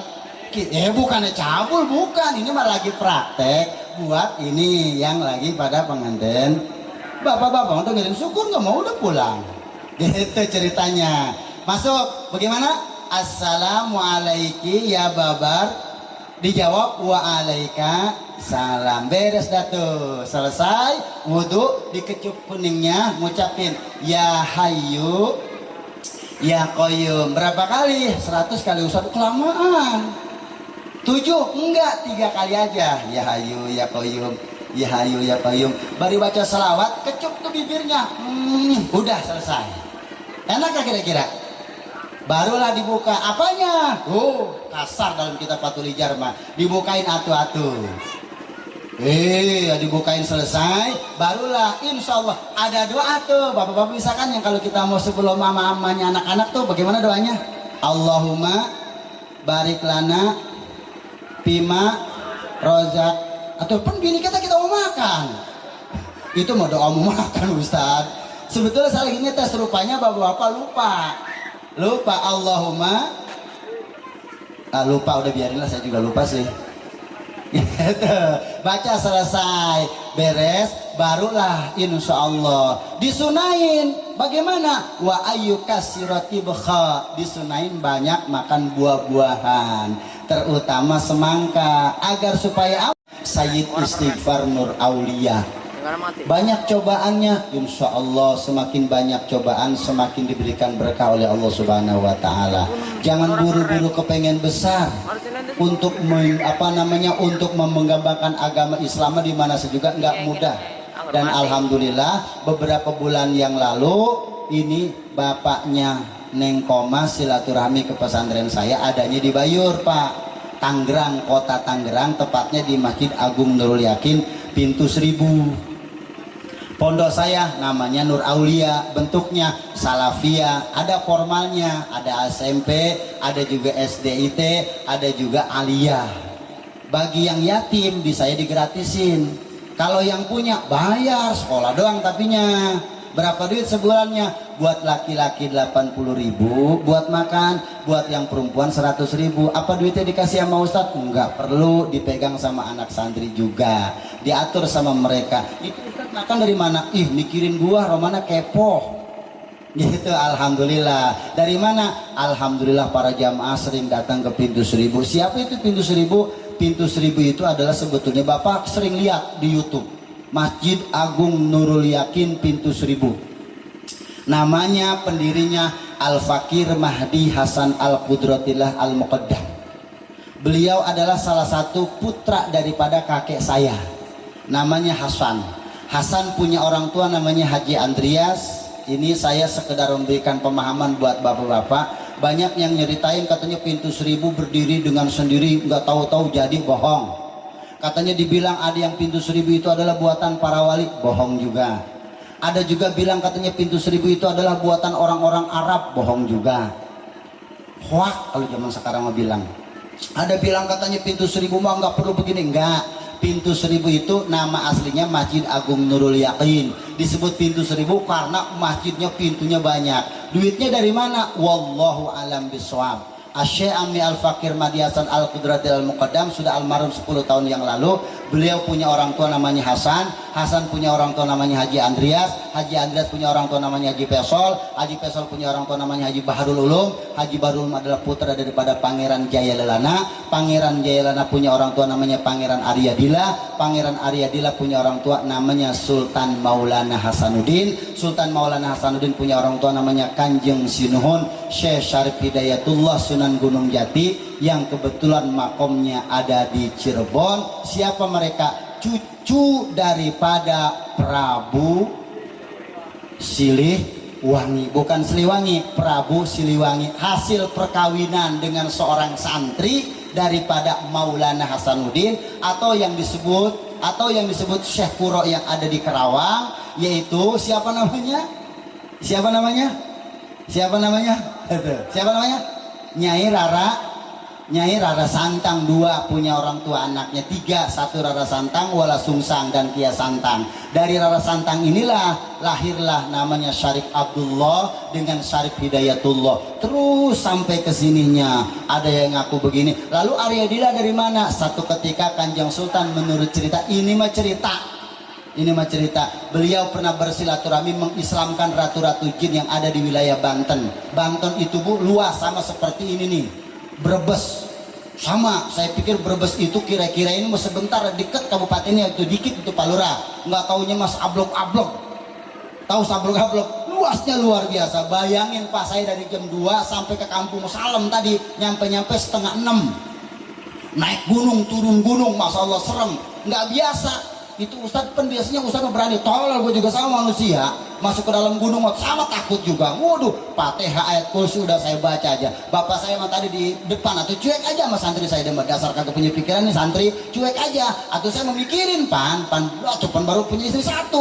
bukannya cabul, bukan, ini mah lagi praktek buat ini yang lagi pada pengantin. Bapak-bapak untuk ngirim syukur nggak mau, udah pulang. Gitu ceritanya. Masuk, bagaimana? Assalamualaikum ya Babar. Dijawab waalaikumsalam. Beres dah tuh, selesai wudhu, dikecup kuningnya, ngucapin ya hayu ya qayyum. Berapa kali? 100 kali. Ustaz kelamaan. 7 enggak, 3 kali aja. Ya hayu ya qayyum, ya hayu ya qayyum. Baru baca selawat, kecup tuh bibirnya. Udah selesai. Enak gak kira-kira? Barulah dibuka. Apanya? Kasar dalam kitab Fathul Hijar mah. Dibukain atu-atu. Dibukain selesai, barulah insya Allah ada doa tuh. Bapak-bapak misalkan yang kalau kita mau sebelum mama-mamanya anak-anak tuh bagaimana doanya? Allahumma barik lana bima rozak. Atau pun bini kita mau makan. Itu mau doa mau makan Ustaz. Sebetulnya saya lagi ngetes, rupanya bapak-bapak lupa Allahumma. Lupa, udah biarinlah, saya juga lupa sih. Baca selesai, beres, barulah insya Allah disunain. Bagaimana? Wa ayyukasirati bkha. Disunain banyak makan buah-buahan, terutama semangka, agar supaya Sayyid Istighfar Nur Aulia. Banyak cobaannya, insya Allah semakin banyak cobaan semakin diberikan berkah oleh Allah Subhanahu Wa Taala. Jangan buru-buru kepengen besar untuk untuk mengembangkan agama Islam di mana juga nggak mudah. Dan alhamdulillah beberapa bulan yang lalu ini bapaknya Neng Koma silaturahmi ke pesantren saya, adanya di Bayur Pak, Tangerang, kota Tangerang, tepatnya di Masjid Agung Nurul Yakin Pintu 1000. Pondok saya namanya Nur Aulia, bentuknya Salafiyah, ada formalnya, ada SMP, ada juga SDIT, ada juga Aliyah. Bagi yang yatim di saya digratisin. Kalau yang punya bayar sekolah doang tapinya. Berapa duit sebulannya? Buat laki-laki 80.000, buat makan, buat yang perempuan 100.000. Apa duitnya dikasih sama Ustadz? Enggak perlu, dipegang sama anak santri juga, diatur sama mereka. Itu Ustadz makan dari mana? Ih, mikirin gua, Romana kepo. Gitu, alhamdulillah. Dari mana? Alhamdulillah para jamaah sering datang ke pintu 1000. Siapa itu pintu 1000? Pintu 1000 itu adalah sebetulnya Bapak sering lihat di YouTube. Masjid Agung Nurul Yakin pintu 1000. Namanya pendirinya Al-Fakir Mahdi Hasan Al-Qudratillah Al-Muqaddam. Beliau adalah salah satu putra daripada kakek saya. Namanya Hasan. Hasan punya orang tua namanya Haji Andrias. Ini saya sekedar memberikan pemahaman buat bapak-bapak. Banyak yang nyeritain katanya pintu 1000 berdiri dengan sendiri, nggak tahu-tahu jadi bohong. Katanya dibilang ada yang pintu 1000 itu adalah buatan para wali, bohong juga. Ada juga bilang katanya pintu 1000 itu adalah buatan orang-orang Arab, bohong juga. Hoak kalau zaman sekarang mau bilang. Ada bilang katanya pintu 1000 mah nggak perlu begini, enggak. Pintu 1000 itu nama aslinya Masjid Agung Nurul Yakin. Disebut pintu 1000 karena masjidnya pintunya banyak. Duitnya dari mana? Wallahu alam bisawab. Syekh Ami Al-Fakir Mahdi Hasan Al-Qudratil Al-Muqaddam sudah almarhum 10 tahun yang lalu. Beliau punya orang tua namanya Hasan. Hasan punya orang tua namanya Haji Andrias. Haji Andrias punya orang tua namanya Haji Pesol. Haji Pesol punya orang tua namanya Haji Baharul Ulum. Haji Baharul Ulum adalah putra daripada Pangeran Jayalelana. Pangeran Jayalelana punya orang tua namanya Pangeran Aryadila. Pangeran Aryadila punya orang tua namanya Sultan Maulana Hasanuddin. Sultan Maulana Hasanuddin punya orang tua namanya Kanjeng Sinuhun Syekh Syarif Hidayatullah Sunan Gunung Jati, yang kebetulan makomnya ada di Cirebon. Siapa mereka? Cucu daripada Prabu Siliwangi, bukan Siliwangi, Prabu Siliwangi. Hasil perkawinan dengan seorang santri daripada Maulana Hasanuddin, atau yang disebut Syekh Kuro yang ada di Kerawang, yaitu siapa namanya? Siapa namanya? Nyai Rara Santang. 2 punya orang tua anaknya 3, 1 Rara Santang, Wala Sungsang dan Kia Santang. Dari Rara Santang inilah lahirlah namanya Syarif Abdullah dengan Syarif Hidayatullah. Terus sampai ke sininya ada yang ngaku begini. Lalu Aryadila dari mana? Satu ketika Kanjeng Sultan menurut cerita, ini mah cerita, beliau pernah bersilaturahmi mengislamkan ratu-ratu jin yang ada di wilayah Banten. Banten itu Bu luas sama seperti ini nih, Brebes. Sama, saya pikir Brebes itu kira-kira ini mau sebentar deket kabupatennya, itu dikit itu Palura. Nggak taunya mas ablok-ablok. Tahu sablok-ablok? Luasnya luar biasa. Bayangin Pak, saya dari jam 2 sampai ke Kampung Salem tadi, nyampe-nyampe setengah 6. Naik gunung, turun gunung, Masya Allah serem. Nggak biasa. Itu Ustadz biasanya Ustadz berani, tolol gue juga sama manusia, masuk ke dalam gunung sama takut juga. Waduh, Fatihah ayat kursi udah saya baca aja. Bapak saya mah tadi di depan, atau cuek aja sama santri saya, dasar kagak punya pikiran nih santri, cuek aja. Atau saya memikirin pan baru punya istri 1,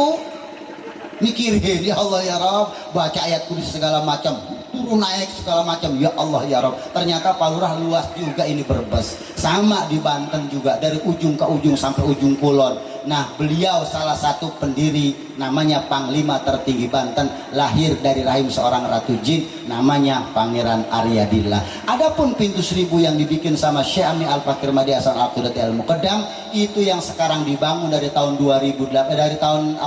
mikirin ya Allah ya Rabb, baca ayat kursi segala macam, turun naik segala macam, ya Allah ya Rabb. Ternyata Palurah luas juga ini Brebes, sama di Banten juga, dari ujung ke ujung sampai ujung kulon. Nah, beliau salah satu pendiri, namanya Panglima tertinggi Banten, lahir dari rahim seorang ratu jin namanya Pangeran Aryadillah. Adapun pintu 1000 yang dibikin sama Syekh Ami Al-Fakir Mahdi Hasan Al-Qudratil Al-Muqaddam, itu yang sekarang dibangun dari tahun 1980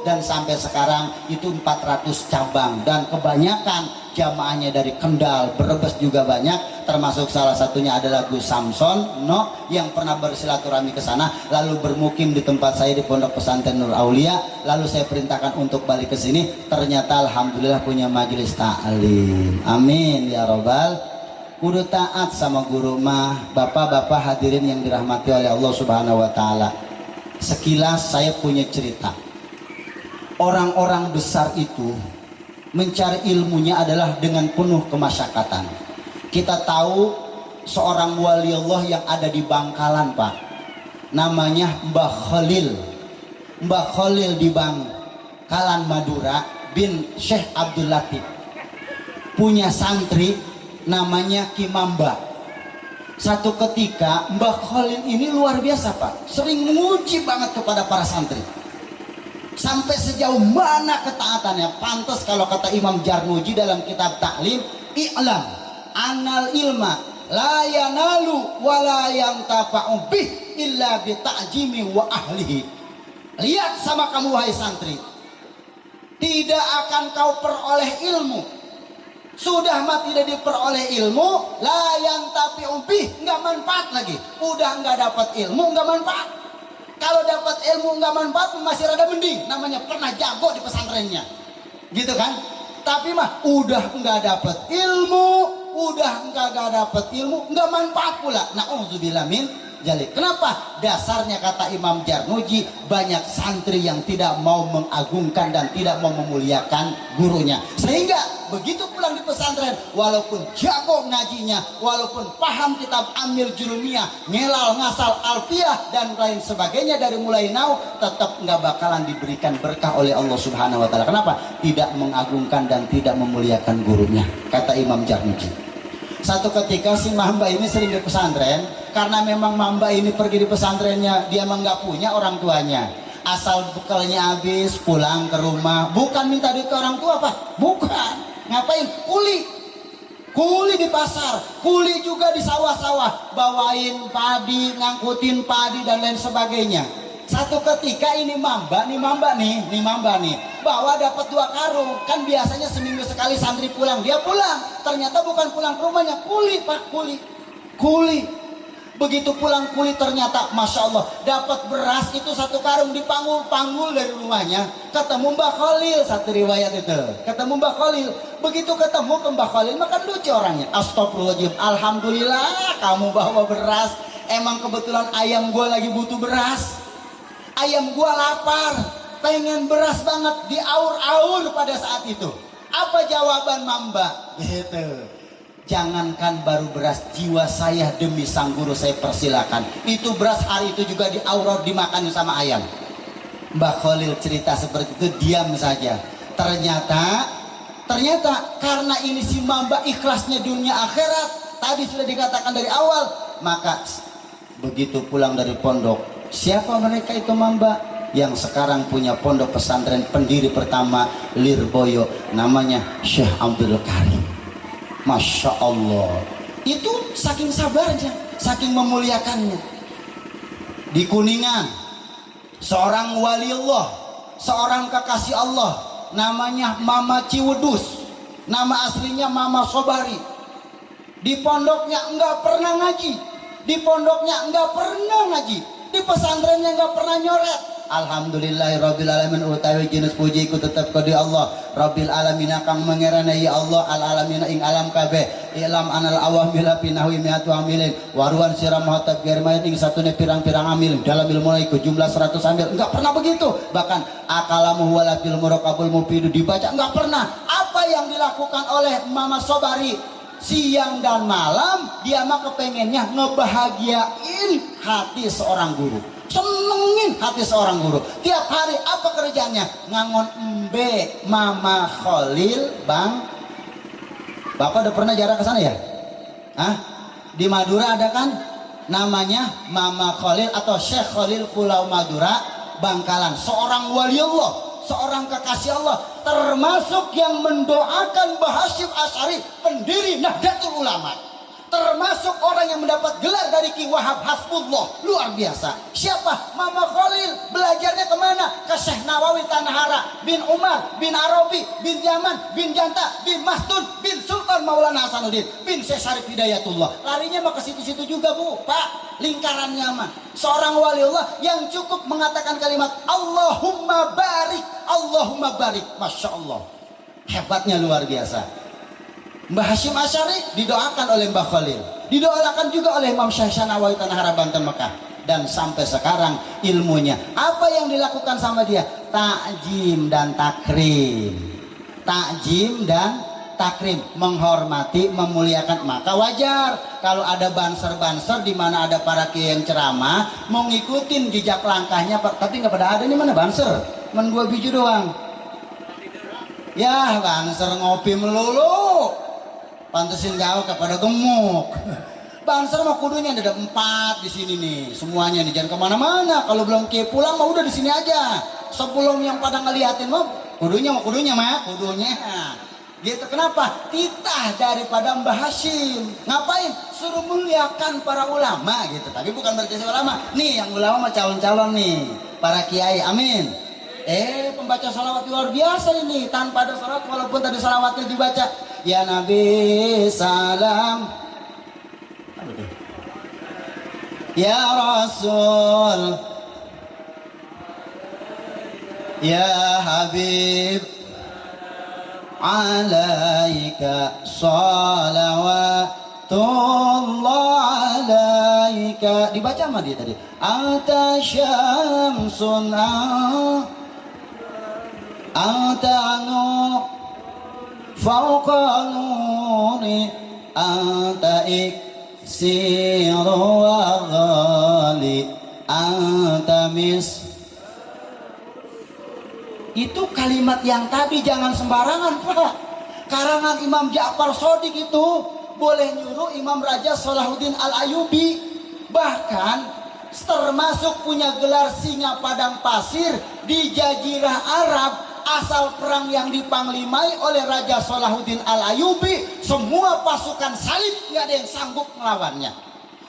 dan sampai sekarang itu 400 cabang, dan kebanyakan jamaahnya dari Kendal, Brebes juga banyak, termasuk salah satunya adalah Gus Samson yang pernah bersilaturahmi ke sana, lalu bermukim di tempat saya di Pondok Pesantren Nur Aulia. Lalu saya perintahkan untuk balik ke sini, ternyata alhamdulillah punya majelis ta'lim. Amin ya robbal. Kudu taat sama guru mah. Bapak-bapak hadirin yang dirahmati oleh Allah Subhanahu wa taala. Sekilas saya punya cerita. Orang-orang besar itu mencari ilmunya adalah dengan penuh kemasyakatan. Kita tahu seorang wali Allah yang ada di Bangkalan Pak, namanya Mbah Khalil. Mbah Khalil di Bangkalan Madura bin Syekh Abdul Latif punya santri namanya Kimamba. Satu ketika Mbah Khalil ini luar biasa Pak, sering menguji banget kepada para santri. Sampai sejauh mana ketaatannya. Pantas kalau kata Imam Jarnuji dalam kitab Ta'lim, i'lam anal ilma la yanalu wa la yantafa'u bih illa bi ta'jimi wa ahlihi. Lihat sama kamu wahai santri, tidak akan kau peroleh ilmu, sudah mah tidak diperoleh ilmu, layan tapi umpih nggak manfaat lagi. Udah nggak dapat ilmu nggak manfaat. Kalau dapat ilmu nggak manfaat masih rada mending, namanya pernah jago di pesantrennya, gitu kan? Tapi mah udah nggak dapat ilmu, udah nggak dapat ilmu nggak manfaat pula. Nauzubillah min dzalik. Kenapa? Dasarnya kata Imam Jarnuji, banyak santri yang tidak mau mengagungkan dan tidak mau memuliakan gurunya. Sehingga begitu pulang di pesantren, walaupun jago ngajinya, walaupun paham kitab Amil Jurumiyah, ngelal, ngasal, alfiyah dan lain sebagainya dari mulai nau, tetap nggak bakalan diberikan berkah oleh Allah Subhanahu wa taala. Kenapa? Tidak mengagungkan dan tidak memuliakan gurunya, kata Imam Jarnuji. Satu ketika si Mamba ini sering di pesantren, karena memang Mamba ini pergi di pesantrennya, dia memang nggak punya orang tuanya. Asal bekalnya habis, pulang ke rumah, bukan minta duit ke orang tua Pak, bukan. Ngapain? Kuli di pasar, kuli juga di sawah-sawah, bawain padi, ngangkutin padi dan lain sebagainya. Satu ketika ini Mamba nih, bawa dapat 2 karung. Kan biasanya seminggu sekali santri pulang, dia pulang. Ternyata bukan pulang ke rumahnya, kuli Pak, kuli. Begitu pulang kuli ternyata Masya Allah dapat beras itu 1 karung, dipanggul dari rumahnya. Ketemu Mbah Khalil, satu riwayat itu. Ketemu Mbah Khalil. Begitu ketemu ke Mbah Khalil, makan lucu orangnya. Astagfirullahaladzim, alhamdulillah kamu bawa beras. Emang kebetulan ayam gua lagi butuh beras. Ayam gua lapar, pengen beras banget, diaur-aur pada saat itu. Apa jawaban Mamba? Gitu. Jangankan baru beras, jiwa saya demi sang guru saya persilakan. Itu beras hari itu juga diaur-aur, dimakan sama ayam. Mbak Khalil cerita seperti itu, diam saja. Ternyata karena ini si Mamba ikhlasnya dunia akhirat, tadi sudah dikatakan dari awal, maka begitu pulang dari pondok, siapa mereka itu Mamba? Yang sekarang punya pondok pesantren, pendiri pertama Lirboyo, namanya Syekh Abdul Karim. Masya Allah, itu saking sabarnya, saking memuliakannya. Di Kuningan, seorang wali Allah, seorang kekasih Allah, namanya Mama Ciwedus, nama aslinya Mama Sobari. Di pondoknya enggak pernah ngaji, di pondoknya enggak pernah ngaji, di pesantrennya enggak pernah nyoret. Alhamdulillahirabbil alamin, utawi jenis puji ku tetep ke Allah Rabbil alamin kang mengerana ya Allah al alamin ing alam kabeh. Ilam anal awamila pinahwi miatu amilin waruan sirah mahatab germain ing satune pirang-pirang amil dalam ilmu iku jumlah 100 amil. Enggak pernah begitu. Bahkan akalamu wala fil muraqabul mufidu dibaca enggak pernah. Apa yang dilakukan oleh Mama Sobari siang dan malam, dia mah kepengennya ngebahagiain hati seorang guru, senengin hati seorang guru. Tiap hari apa kerjanya? Ngangon embe Mama Khalil, Bang. Bapak udah pernah jarak ke sana ya? Di Madura ada kan? Namanya Mama Khalil atau Syekh Khalil Pulau Madura, Bangkalan. Seorang wali Allah, seorang kekasih Allah, termasuk yang mendoakan Mbah Hasyim Asy'ari, pendiri Nahdlatul Ulama. Termasuk orang yang mendapat gelar dari Ki Wahab Hasbullah, luar biasa. Siapa? Mama Khalil. Belajarnya kemana? Ke Syekh Nawawi Tanahara, bin Umar, bin Arabi, bin Yaman, bin Janta, bin Masdun, bin Sultan Maulana Hasanuddin, bin Syekh Syarif Hidayatullah. Larinya mah ke situ-situ juga Bu, Pak. Lingkarannya mah seorang wali Allah yang cukup mengatakan kalimat Allahumma barik, Allahumma barik. Masya Allah, hebatnya luar biasa. Mbah Hasyim Asy'ari didoakan oleh Mbah Khalil, didoakan juga oleh Imam Syekh Nawawi Tanahara Banten Mekah, dan sampai sekarang ilmunya apa yang dilakukan sama dia? Takjim dan takrim, takjim dan takrim, menghormati, memuliakan. Maka wajar kalau ada banser-banser di mana ada para kiai yang ceramah mau ngikutin jejak langkahnya, tapi nggak pada ada. Ini mana banser? Men 2 biji doang. Ya banser ngopi melulu. Pantesin jauh kepada gemuk. Banser mah kudunya ada 4 di sini nih, semuanya nih, jangan kemana-mana. Kalau belum pulang mah udah di sini aja. sebelum yang pada ngeliatin mah kudunya gitu. Kenapa? Titah daripada Mbah Hashim. Ngapain? Suruh muliakan para ulama gitu. Tapi bukan berarti ulama. Nih yang ulama mah calon-calon nih, para kiai. Amin. Pembaca salawat luar biasa ini. Tanpa ada salawat, walaupun tadi salawatnya dibaca, ya Nabi salam, ya Rasul, ya Habib, alaika salawatullah alaika. Dibaca sama dia tadi. Anta syamsun anta nur fauqa nuri anta iksiru wa ghali anta mis. Itu kalimat yang tadi jangan sembarangan, Pak. Karangan Imam Ja'far Shadiq itu boleh nyuruh Imam Raja Salahuddin Al-Ayyubi. Bahkan termasuk punya gelar singa padang pasir di Jazirah Arab. Asal perang yang dipanglimai oleh Raja Salahuddin Al-Ayyubi, semua pasukan salib nggak ada yang sanggup melawannya.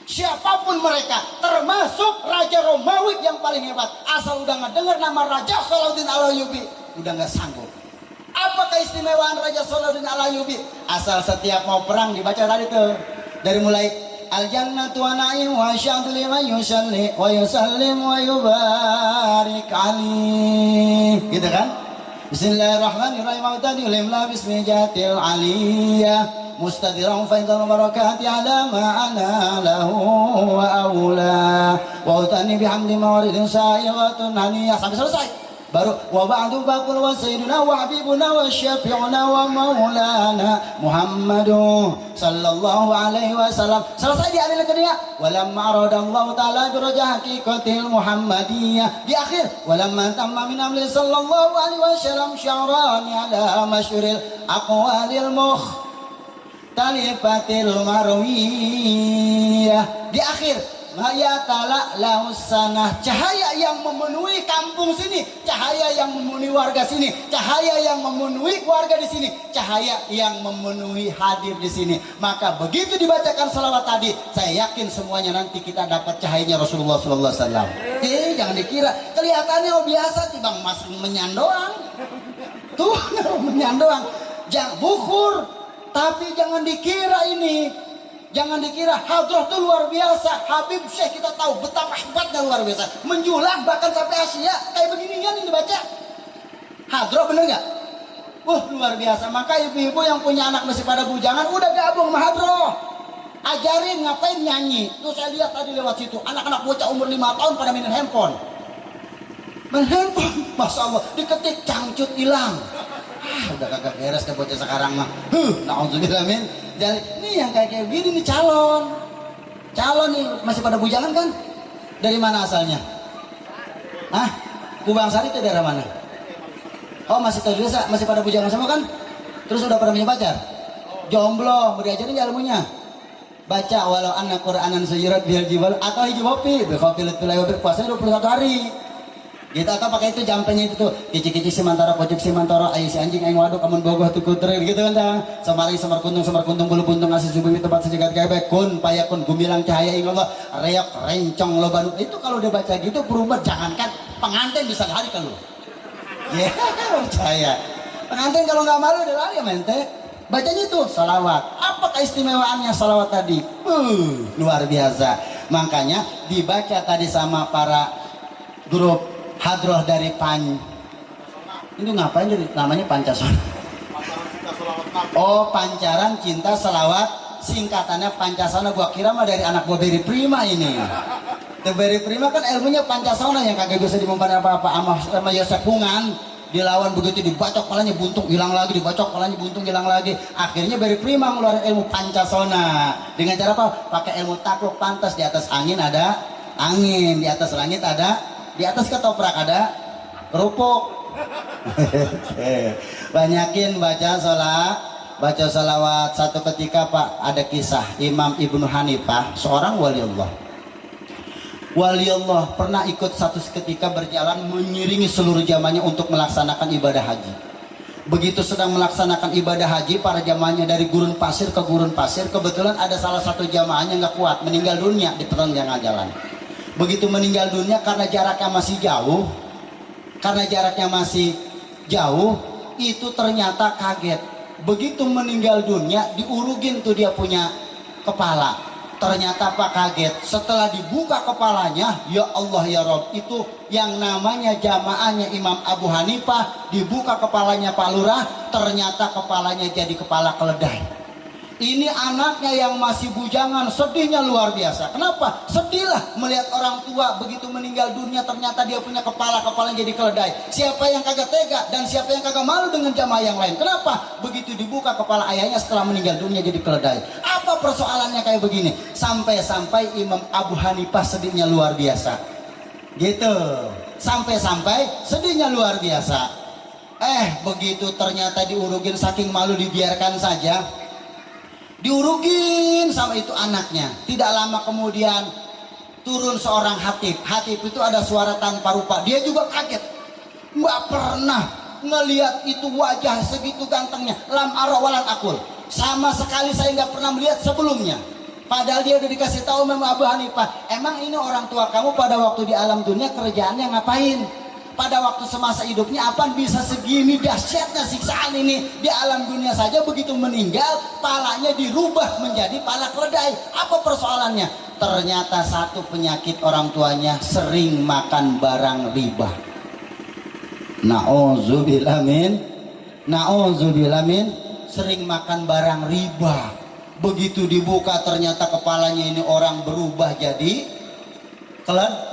Siapapun mereka, termasuk Raja Romawi yang paling hebat, asal udah ngedengar nama Raja Salahuddin Al-Ayyubi, udah nggak sanggup. Apa keistimewaan Raja Salahuddin Al-Ayyubi? Asal setiap mau perang dibaca tadi tuh, dari mulai al-jannatu wa na'im wa syahdu liman yusalli wa yusallim wa yubarik alih, gitu kan? Bismillahirrahmanirrahim. Ma'tadi ulimla bismi jatil aliyah mustadiran faidal barakati ala ma'ana lahu wa awla wa utani bihamdi mawaridin sa'iratun haniyah. Sampai selesai baru wa ba'du baqul wa sayyiduna wa habibuna wa syafi'una wa maulana Muhammadun sallallahu alaihi wasallam. Selesai di akhir kedua walamma aradallahu ta'ala birajah haqiqatil muhammadiyah. Di akhir walamma tamma min amri sallallahu alaihi wasallam syarani ala masyuril aqwalil talifatil marwiyah. Di akhir maya tala lausanah, cahaya yang memenuhi kampung sini, cahaya yang memenuhi warga sini, cahaya yang memenuhi warga di sini, cahaya yang memenuhi hadir di sini. Maka begitu dibacakan salawat tadi, saya yakin semuanya nanti kita dapat cahayanya Rasulullah sallallahu alaihi wasallam. Jangan dikira kelihatannya biasa, tibang mas menyan doang. Tuh menyan doang. Jangan bukur, tapi jangan dikira ini. Jangan dikira hadrah itu luar biasa. Habib Syekh kita tahu betapa hebatnya, luar biasa. Menjulang bahkan sampai Asia. Kayak beginian ini baca. Hadrah bener nggak? Luar biasa. Maka ibu-ibu yang punya anak masih pada bujangan udah gabung sama hadrah. Ajarin ngapain nyanyi. Tuh saya lihat tadi lewat situ. Anak-anak bocah umur 5 tahun pada main handphone. Main handphone. Masya Allah. Diketik cangcut hilang. Udah kagak beres ke bocah sekarang mah. Na'udzubillah min. Jadi ini yang kayak gini nih calon nih masih pada bujangan kan? Dari mana asalnya? Kubang Sari itu daerah mana? Oh masih tahu desa, masih pada bujangan semua kan? Terus udah pada punya pacar? Jomblo, mau diajarin ilmunya? Baca walau anna Qur'anan suyirat bihal jibal atau hijibopi bikhofilut bilayobir, puasanya 21 hari. Kita akan pakai itu jampenya itu tuh kici-kici si mantara pojok si mantara ayo si anjing aing waduk amun bogoh tuh kuterir gitu kan dah samaring semar kuntung bulu buntung asih subuh tempat sejagat kebek kun payakun gumilang cahaya ing Allah reok rencong lo banu. Itu kalau udah baca gitu berubah, jangankan pengantin bisa lari kalau percaya pengantin kalau nggak malu udah lari ya mente. Bacanya itu salawat. Apa keistimewaannya salawat tadi? Luar biasa. Makanya dibaca tadi sama para grup hadroh dari itu ngapain jadi namanya Pancasona? Oh, pancaran cinta selawat, singkatannya Pancasona. Gua kira mah dari anak gua Beri Prima ini. Beri Prima kan ilmunya Pancasona yang kagak bisa dimumpan apa-apa sama Yosef Hungan. Dilawan begitu dibacok palanya buntung hilang lagi, dibacok palanya buntung hilang lagi. Akhirnya Beri Prima ngeluarin ilmu Pancasona. Dengan cara apa? Pakai ilmu takluk pantas. Di atas angin ada angin, di atas langit ada, di atas ketoprak ada kerupuk. Banyakin baca salawat. Satu ketika Pak ada kisah Imam Ibnu Hanifah, seorang wali Allah. Wali Allah pernah ikut satu ketika berjalan mengiringi seluruh jamaahnya untuk melaksanakan ibadah haji. Begitu sedang melaksanakan ibadah haji, para jamaahnya dari gurun pasir ke gurun pasir, kebetulan ada salah satu jamaahnya nggak kuat, meninggal dunia di pertengahan jalan. Begitu meninggal dunia karena jaraknya masih jauh, itu ternyata kaget. Begitu meninggal dunia, diurugin tuh dia punya kepala. Ternyata Pak kaget, setelah dibuka kepalanya, ya Allah ya Rob, itu yang namanya jamaahnya Imam Abu Hanifah, dibuka kepalanya Pak Lurah, ternyata kepalanya jadi kepala keledai. Ini anaknya yang masih bujangan, sedihnya luar biasa. Kenapa? Sedihlah melihat orang tua begitu meninggal dunia, ternyata dia punya kepala jadi keledai. Siapa yang kagak tega dan siapa yang kagak malu dengan jamaah yang lain? Kenapa? Begitu dibuka kepala ayahnya setelah meninggal dunia jadi keledai. Apa persoalannya kayak begini? Sampai-sampai Imam Abu Hanifah sedihnya luar biasa. Gitu. Sampai-sampai sedihnya luar biasa. Begitu ternyata diurugin, saking malu dibiarkan saja. Diurugin sama itu anaknya. Tidak lama kemudian turun seorang hatib. Hatib itu ada suara tanpa rupa. Dia juga kaget. Nggak pernah ngelihat itu wajah segitu gantengnya. Lam ara walan akul. Sama sekali saya nggak pernah melihat sebelumnya. Padahal dia udah dikasih tahu Imam Abu Hanifah, emang ini orang tua kamu pada waktu di alam dunia kerjaannya ngapain? Pada waktu semasa hidupnya apa bisa segini dahsyatnya siksaan ini? Di alam dunia saja begitu meninggal, palanya dirubah menjadi pala keledai. Apa persoalannya? Ternyata satu penyakit orang tuanya, sering makan barang riba. Na'udzubillah min, sering makan barang riba. Begitu dibuka ternyata kepalanya ini orang berubah jadi keledai.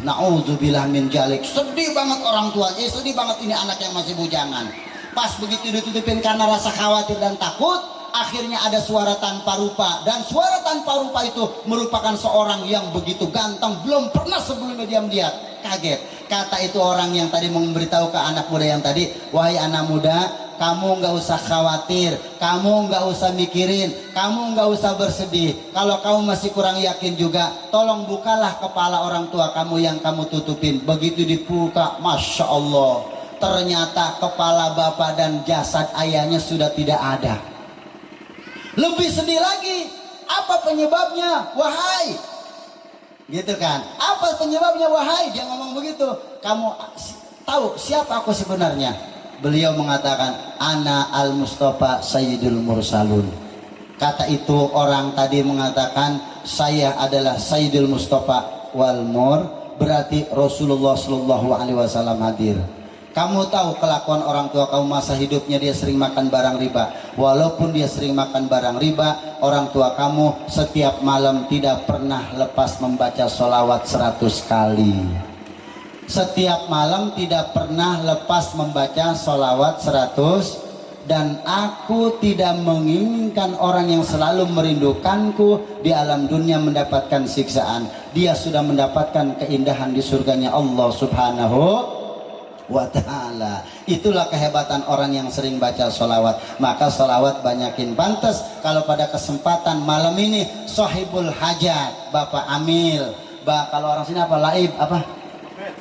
Na'udzubillah min jalik. Sedih banget orang tuanya, sedih banget ini anak yang masih bujangan. Pas begitu ditutupin karena rasa khawatir dan takut, akhirnya ada suara tanpa rupa. Dan suara tanpa rupa itu merupakan seorang yang begitu ganteng, belum pernah sebelumnya dia melihat. Kaget. Kata itu orang yang tadi memberitahu ke anak muda yang tadi, wahai anak muda, kamu nggak usah khawatir, kamu nggak usah mikirin, kamu nggak usah bersedih. Kalau kamu masih kurang yakin juga, tolong bukalah kepala orang tua kamu yang kamu tutupin. Begitu dibuka, masya Allah, ternyata kepala bapak dan jasad ayahnya sudah tidak ada. Lebih sedih lagi, apa penyebabnya? Wahai, gitu kan? Apa penyebabnya? Wahai, dia ngomong begitu. Kamu tahu siapa aku sebenarnya? Beliau mengatakan, ana al-Mustafa Sayyidul Mursalun. Kata itu orang tadi mengatakan, saya adalah Sayyidul Mustafa wal Mur, berarti Rasulullah Shallallahu Alaihi Wasallam hadir. Kamu tahu kelakuan orang tua kamu masa hidupnya, dia sering makan barang riba. Walaupun dia sering makan barang riba, orang tua kamu setiap malam tidak pernah lepas membaca sholawat 100 kali. Setiap malam tidak pernah lepas membaca sholawat 100. Dan aku tidak menginginkan orang yang selalu merindukanku di alam dunia mendapatkan siksaan. Dia sudah mendapatkan keindahan di surganya Allah Subhanahu wa ta'ala. Itulah kehebatan orang yang sering baca sholawat. Maka sholawat banyakin. Pantas kalau pada kesempatan malam ini Sohibul Hajat, Bapak Amil, kalau orang sini apa? Laib apa?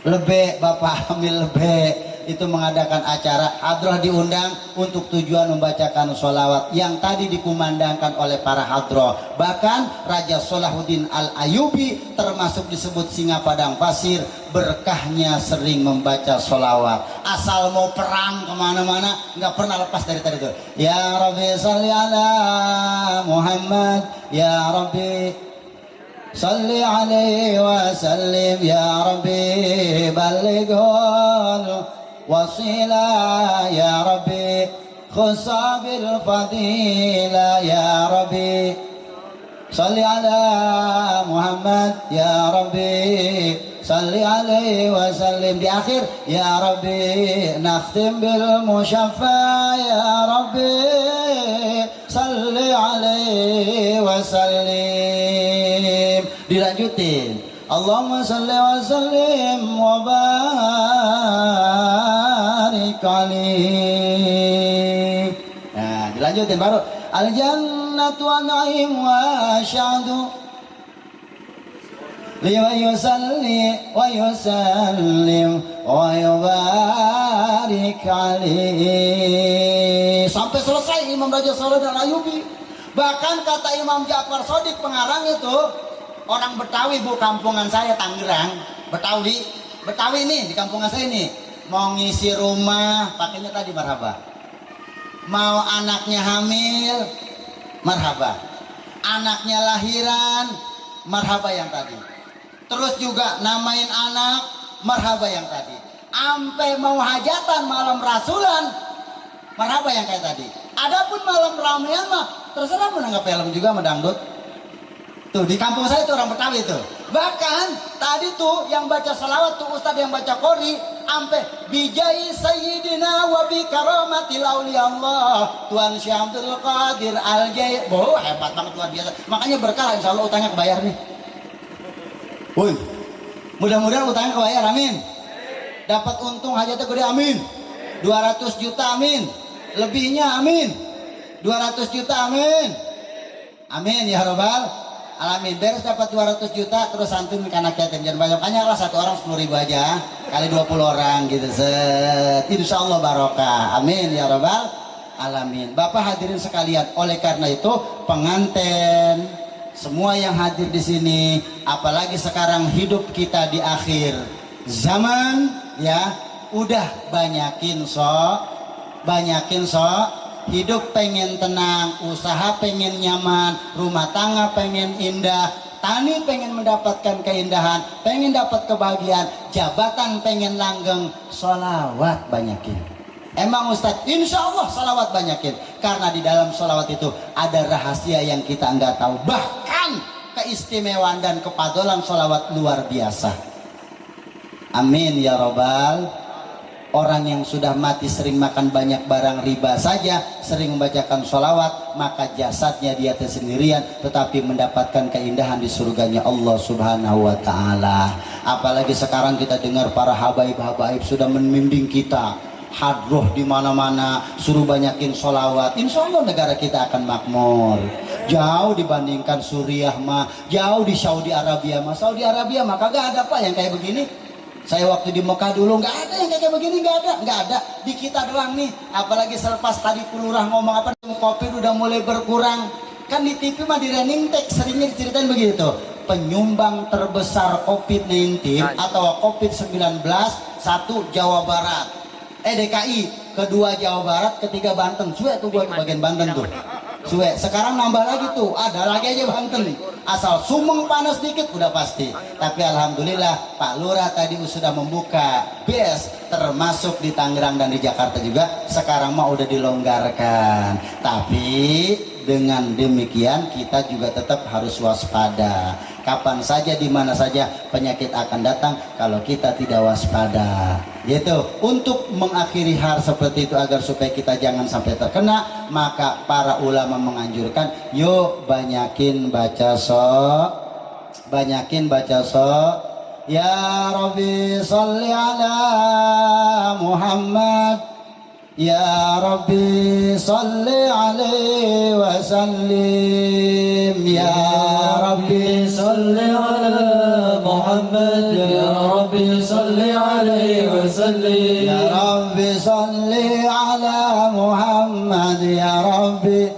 Lebek, Bapak Amil Lebek itu mengadakan acara hadrah, diundang untuk tujuan membacakan sholawat yang tadi dikumandangkan oleh para hadrah. Bahkan Raja Salahuddin Al-Ayyubi termasuk disebut singa padang pasir, berkahnya sering membaca sholawat. Asal mau perang kemana-mana nggak pernah lepas dari tadi itu. Ya Rabbi salli ala Muhammad, Ya Rabbi salli alaihi wa sallim, Ya Rabbi ballighul wasila, Ya Rabbi khusabil fadila, Ya Rabbi salli ala Muhammad, Ya Rabbi salli alaihi wa sallim. Di akhir, Ya Rabbi nakhtim bil musyaffa, Ya Rabbi salli alaihi wa sallim. Dilanjutin, Allahumma salli wa sallim wa barik alaihi. Nah, dilanjutin baru al jannatu wa na'im wa syahdu liyusalli wa yusallim wa yubarik alaihi. Sampai selesai Imam Raja Saleh dan Ayyubi. Bahkan kata Imam Ja'far Shadiq pengarang itu, orang Betawi bu, kampungan saya Tangerang, Betawi nih di kampungan saya nih, mau ngisi rumah pakainya tadi marhaba, mau anaknya hamil marhaba, anaknya lahiran marhaba yang tadi, terus juga namain anak marhaba yang tadi, ampe mau hajatan malam rasulan marhaba yang kayak tadi. Adapun malam ramean mah terserah menanggap film juga medangdut. Tuh di kampung saya tuh orang Betawi tuh. Bahkan tadi tuh yang baca salawat tuh ustadz yang baca qori ampe bijai sayyidina wa bi karamatil auliya Allah Tuan Syekh Abdul Qadir Al-Jai. Boh, hebat banget luar biasa. Makanya berkah insyaallah utangnya kebayar nih. Woi. Mudah-mudahan utangnya kebayar, amin. Dapat untung hajatnya gede, amin. 200 juta, amin. Lebihnya, amin. 200 juta, amin. Amin ya rabbal alamin. Beres dapat 200 juta terus santun ke anak yatim, jangan banyak-banyak lah, satu orang 10.000 aja kali 20 orang gitu, set, insyaallah barokah, amin ya rabbal alamin. Bapak hadirin sekalian, oleh karena itu pengantin semua yang hadir di sini, apalagi sekarang hidup kita di akhir zaman ya, udah banyakin hidup pengen tenang, usaha pengen nyaman, rumah tangga pengen indah, tani pengen mendapatkan keindahan, pengen dapat kebahagiaan, jabatan pengen langgeng, sholawat banyakin. Emang Ustadz? Insya Allah sholawat banyakin, karena di dalam sholawat itu ada rahasia yang kita nggak tahu, bahkan keistimewaan dan kepadolan sholawat luar biasa. Amin ya robbal. Orang yang sudah mati sering makan banyak barang riba saja, sering membacakan sholawat, maka jasadnya di atas sendirian, tetapi mendapatkan keindahan di surganya Allah Subhanahu wa Ta'ala. Apalagi sekarang kita dengar para habaib-habaib sudah membimbing kita, hadroh di mana-mana, suruh banyakin sholawat. Insya Allah negara kita akan makmur. Jauh dibandingkan Suriah mah, jauh di Saudi Arabia mah. Saudi Arabia mah kagak ada pak yang kayak begini. Saya waktu di Mekah dulu nggak ada yang kayak begini, nggak ada. Di kita doang nih. Apalagi selepas tadi Lurah ngomong apa, Covid udah mulai berkurang. Kan di TV mah di running text seringnya diceritain begitu. Penyumbang terbesar COVID-19 atau COVID-19 satu Jawa Barat, DKI, kedua Jawa Barat, ketiga Banten. Suwe tuh buat bagian Banten tuh. Suwe. Sekarang nambah lagi tuh, ada lagi aja Banten. Asal Sumeng panas dikit udah pasti. Tapi alhamdulillah Pak Lurah tadi sudah membuka BS, termasuk di Tangerang dan di Jakarta juga. Sekarang mah udah dilonggarkan. Tapi dengan demikian kita juga tetap harus waspada. Kapan saja, di mana saja penyakit akan datang kalau kita tidak waspada. Gitu. Untuk mengakhiri hal seperti itu agar supaya kita jangan sampai terkena, maka para ulama menganjurkan, yuk banyakin baca Ya Rabbi salli ala Muhammad, Ya Rabbi salli alaihi wa sallim, Ya Rabbi salli ala Muhammad, Ya Rabbi salli alaihi wa sallim, Ya Rabbi salli ala Muhammad, Ya Rabbi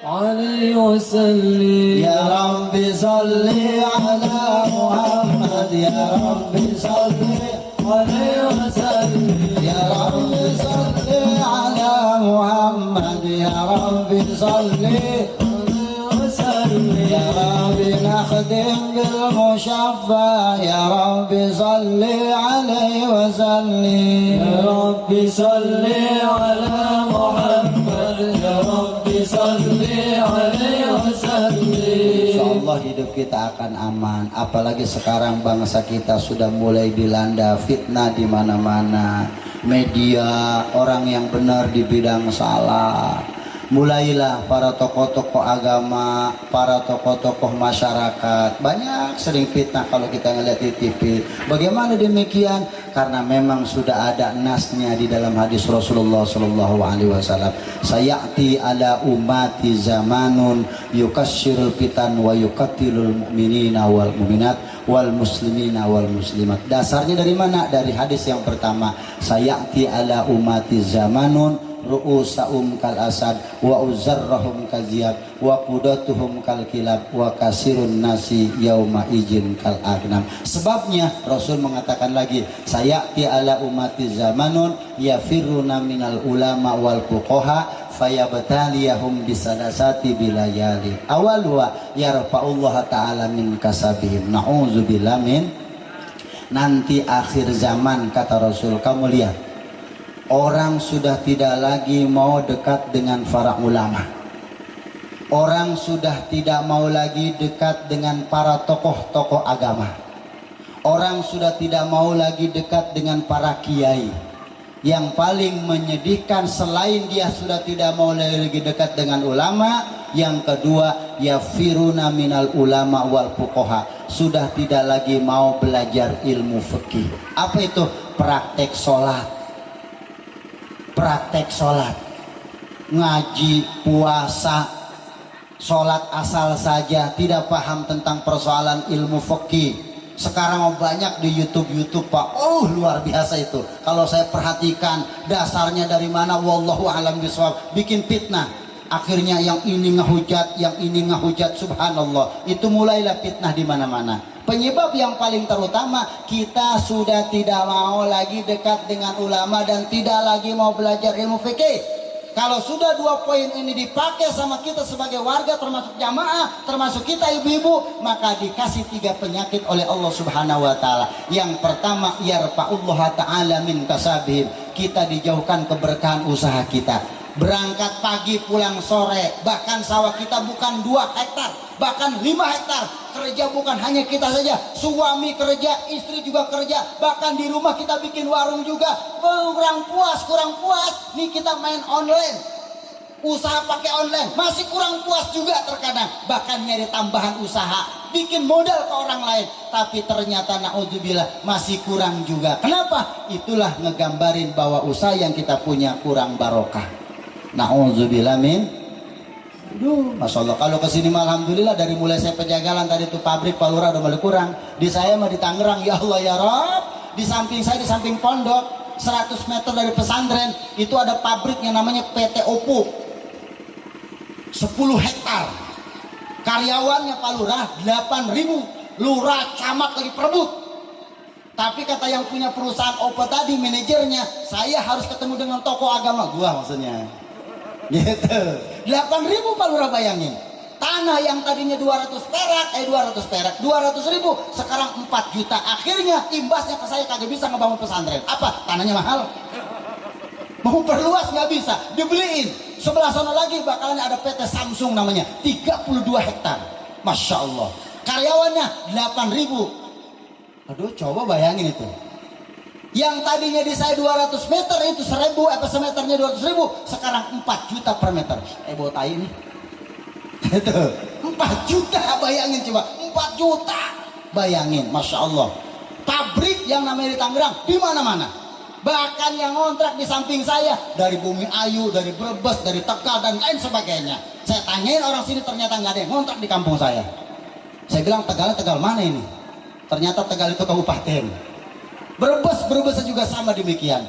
alaihi wa sallim, Ya Rabbi salli ala Muhammad, Ya Rabbi salli alaihi wa sallim, Ya Rabbi salli ala Muhammad, Ya Rabbi salli alaihi wa sallim, Ya Rabbi nakhdim bil mushaffa, Ya Rabbi salli alaihi wa sallim, Ya Rabbi salli ala Muhammad, Ya Rabbi salli alaihi wa sallim. Insyaallah hidup kita akan aman. Apalagi sekarang bangsa kita sudah mulai dilanda fitnah di mana-mana. Media, orang yang benar di bidang salah. Mulailah para tokoh-tokoh agama, para tokoh-tokoh masyarakat, banyak sering fitnah kalau kita ngeliat di TV. Bagaimana demikian? Karena memang sudah ada nasnya di dalam hadis Rasulullah SAW. Sayati ala ummati zamanun yukassirul fitan wa yukatilul mu'minina wal mu'minat wal muslimina wal muslimat. Dasarnya dari mana? Dari hadis yang pertama, sayati ala umati zamanun ru'usahum kal asad wa uzarrahum kaziyab wa qudatuhum kal kilab wa kasirun nasi yauma ijin kal agnam. Sebabnya Rasul mengatakan lagi, sayati ala umati zamanun yafiruna minal ulama wal fuqaha fayabtaliyahum bisadasati bilayali awalwa yarfa'ullah ta'ala min kasabihim. Na'udzubillah min. Nanti akhir zaman kata Rasul, kamu lihat orang sudah tidak lagi mau dekat dengan para ulama, orang sudah tidak mau lagi dekat dengan para tokoh-tokoh agama, orang sudah tidak mau lagi dekat dengan para kiai. Yang paling menyedihkan selain dia sudah tidak mau lagi dekat dengan ulama, yang kedua yafiruna minal ulama wal fuqaha, sudah tidak lagi mau belajar ilmu fikih. Apa itu? Praktek sholat, praktek sholat, ngaji, puasa, sholat asal saja, tidak paham tentang persoalan ilmu fikih. Sekarang banyak di YouTube Pak, luar biasa itu. Kalau saya perhatikan dasarnya dari mana, wallahu alam bishawab, bikin fitnah. Akhirnya yang ini ngehujat, yang ini ngehujat, subhanallah. Itu mulailah fitnah di mana-mana. Penyebab yang paling terutama, kita sudah tidak mau lagi dekat dengan ulama dan tidak lagi mau belajar ilmu fikih. Kalau sudah dua poin ini dipakai sama kita sebagai warga, termasuk jamaah, termasuk kita ibu-ibu, maka dikasih 3 penyakit oleh Allah Subhanahu wa taala. Yang pertama, yarfa'ullah ta'ala min kasabihim. Kita dijauhkan keberkahan usaha kita. Berangkat pagi pulang sore, bahkan sawah kita bukan 2 hektar, bahkan 5 hektar. Kerja bukan hanya kita saja, suami kerja, istri juga kerja, bahkan di rumah kita bikin warung juga. Kurang puas, nih kita main online, usaha pakai online, masih kurang puas juga terkadang. Bahkan nyari tambahan usaha, bikin modal ke orang lain, tapi ternyata na'udzubillah masih kurang juga. Kenapa? Itulah ngegambarin bahwa usaha yang kita punya kurang barokah. Na'udzubillah min. Aduh, Masya Allah. Kalau kesini mah alhamdulillah, dari mulai saya penjagalan tadi tuh pabrik Pak Lurah udah mulai kurang. Di saya mah di Tangerang, ya Allah ya Rabb. Di samping saya, di samping pondok 100 meter dari pesantren itu ada pabrik yang namanya PT Oppo, 10 hektar. Karyawannya Pak Lurah 8.000. Lurah camat lagi perebut. Tapi kata yang punya perusahaan Oppo tadi, manajernya, saya harus ketemu dengan tokoh agama. Gua maksudnya gitu. 8.000 Pak Lurah, bayangin. Tanah yang tadinya 200 perak 200 ribu sekarang 4 juta. Akhirnya imbasnya ke saya, kagak bisa ngebangun pesantren. Apa? Tanahnya mahal. Mau perluas nggak bisa, dibeliin. Sebelah sana lagi bakalan ada PT Samsung namanya, 32 hektar. Masya Allah. Karyawannya 8.000. Aduh, coba bayangin itu. Yang tadinya di saya 200 meter itu 1.000, semeternya 200.000, sekarang 4 juta per meter. Bawa tai nih. Itu 4 juta, bayangin coba, 4 juta. Bayangin, Masya Allah. Pabrik yang namanya di Tangerang, di mana-mana. Bahkan yang ngontrak di samping saya, dari Bumi Ayu, dari Brebes, dari Tegal, dan lain sebagainya. Saya tanyain orang sini, ternyata nggak ada yang ngontrak di kampung saya. Saya bilang, Tegal mana ini? Ternyata Tegal itu kabupaten. Brebes juga sama demikian.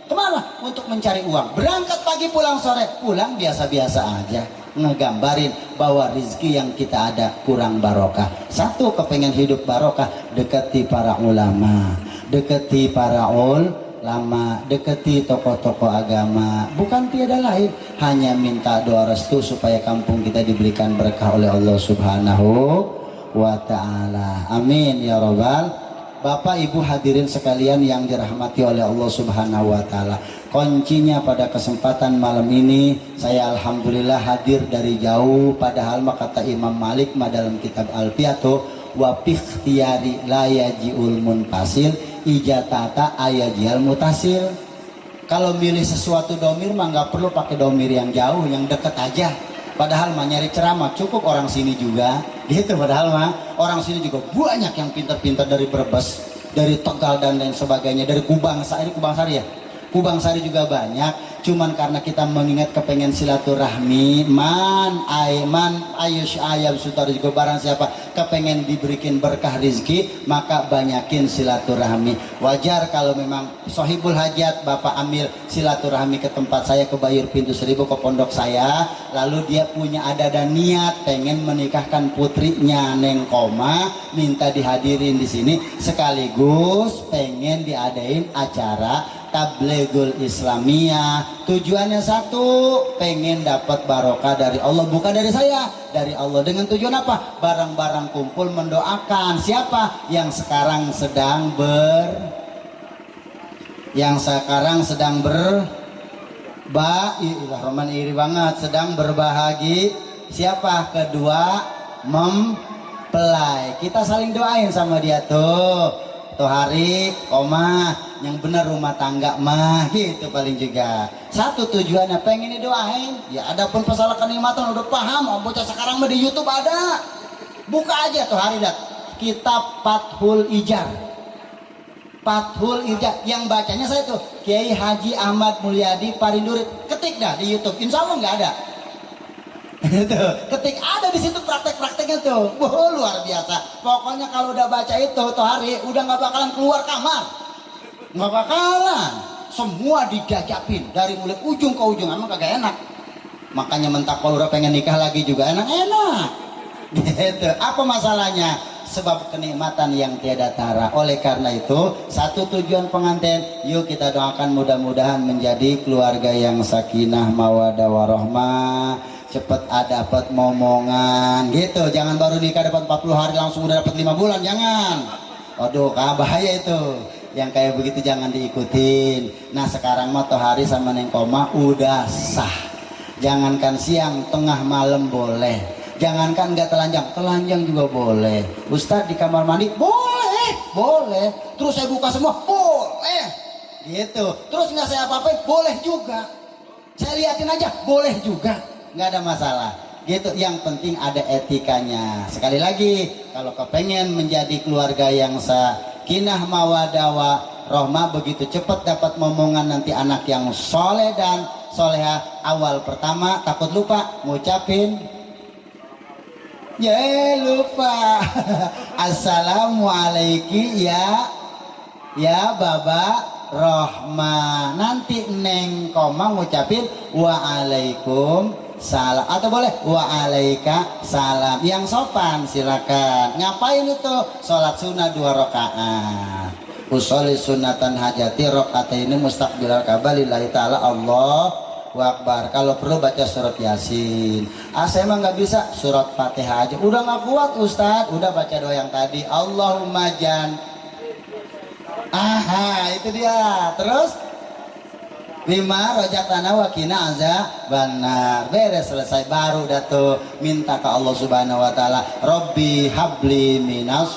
Kemana? Untuk mencari uang. Berangkat pagi pulang sore, pulang biasa-biasa aja. Ngegambarin bahwa rizki yang kita ada kurang barokah. Satu, kepengen hidup barokah, deketi para ulama, deketi para ulama, deketi tokoh-tokoh agama. Bukan tiada lain, hanya minta doa restu supaya kampung kita diberikan berkah oleh Allah Subhanahu wa ta'ala. Amin ya rabbal. Bapak Ibu hadirin sekalian yang dirahmati oleh Allah Subhanahu wa taala. Kuncinya pada kesempatan malam ini, saya alhamdulillah hadir dari jauh, padahal mah kata Imam Malik mah dalam kitab Alfiyatu, wa fikhtiyari la yajiul munfasil ijatata ayajil mutasil. Kalau milih sesuatu domir mah nggak perlu pakai domir yang jauh, yang deket aja. Padahal mah nyari ceramah cukup orang sini juga gitu. Padahal mah orang sini juga banyak yang pintar-pintar dari Brebes, dari Tegal dan lain sebagainya, dari Kubang Sari ya, Kubang Sari juga banyak, cuman karena kita mengingat kepengen silaturahmi, ayus ayam sutar juga barang siapa kepengen diberikan berkah rizki, maka banyakin silaturahmi. Wajar kalau memang sohibul hajat Bapak ambil silaturahmi ke tempat saya, ke Bayur Pintu Seribu, ke pondok saya, lalu dia punya ada dan niat pengen menikahkan putrinya Neng Koma, minta dihadirin di sini, sekaligus pengen diadain acara Tabligul Islamiyah. Tujuannya satu, pengen dapat barokah dari Allah, bukan dari saya, dari Allah. Dengan tujuan apa? Barang-barang kumpul mendoakan siapa yang sekarang sedang Rahman iri banget, sedang berbahagia. Siapa? Kedua mempelai. Kita saling doain sama dia tuh hari koma yang benar rumah tangga mah gitu paling juga. Satu tujuannya pengen didoain. Ya adapun masalah kenikmatan udah paham, bocah sekarang mah di YouTube ada. Buka aja tuh hari dah kitab Fathul Ijar. Fathul Ijar yang bacanya saya tuh Kiai Haji Ahmad Mulyadi Parindurit. Ketik dah di YouTube. Insya Allah nggak ada. Ketik ada di situ praktek-prakteknya tuh, luar biasa. Pokoknya kalau udah baca itu tuh hari udah nggak bakalan keluar kamar, nggak bakalan. Semua dijajapin dari mulai ujung ke ujung, emang kagak enak. Makanya mentak kalau udah pengen nikah lagi juga enak-enak. Gitu. Apa masalahnya? Sebab kenikmatan yang tiada tara. Oleh karena itu, satu tujuan pengantin, yuk kita doakan mudah-mudahan menjadi keluarga yang sakinah mawaddah warahmah. Cepet dapat momongan gitu, jangan baru nikah dapat 40 hari langsung udah dapat 5 bulan, jangan. Waduh, bahaya itu. Yang kayak begitu jangan diikutin. Nah sekarang mah hari sama Neng Koma udah sah. Jangankan siang, tengah malam boleh. Jangankan nggak telanjang juga boleh. Ustadz di kamar mandi boleh. Terus saya buka semua boleh. Gitu. Terus nggak saya apa-apain boleh juga. Saya liatin aja boleh juga. Nggak ada masalah gitu, yang penting ada etikanya. Sekali lagi, kalau kepengen menjadi keluarga yang sakinah mawaddah warahmah, begitu cepat dapat momongan nanti anak yang soleh dan soleha. Awal pertama takut lupa ngucapin lupa assalamualaikum ya Baba Rohma. Nanti Neng Koma ngucapin waalaikum salam, atau boleh wa'alaika salam yang sopan, silakan. Ngapain itu? Sholat sunnah 2 rakaat. Usolli sunnatan hajati rakaataini mustaqbilal Ka'bah lillahi ta'ala Allahu akbar. Kalau perlu baca surat Yasin. Saya emang nggak bisa, surat Fatihah aja udah nggak kuat Ustadz. Udah baca doa yang tadi, Allahumma itu dia. Terus 5 rojakana wakina azabannar. Beres, selesai, baru tuh minta ke Allah Subhanahu wa taala, Robbi habli minas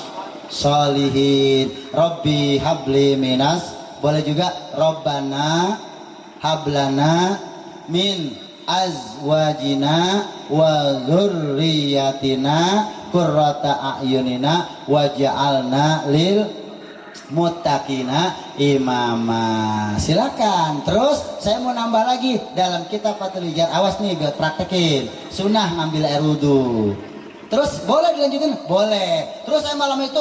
solihin. Robbi habli minas, boleh juga Robbana hablana min azwajina wa dzurriyyatina qurrata a'yunina waj'alna lil muttaqina imama. Silakan. Terus saya mau nambah lagi dalam kitab Fathul Ijar. Awas nih biar praktekin. Sunnah ngambil air wudu. Terus boleh dilanjutin? Boleh. Terus saya malam itu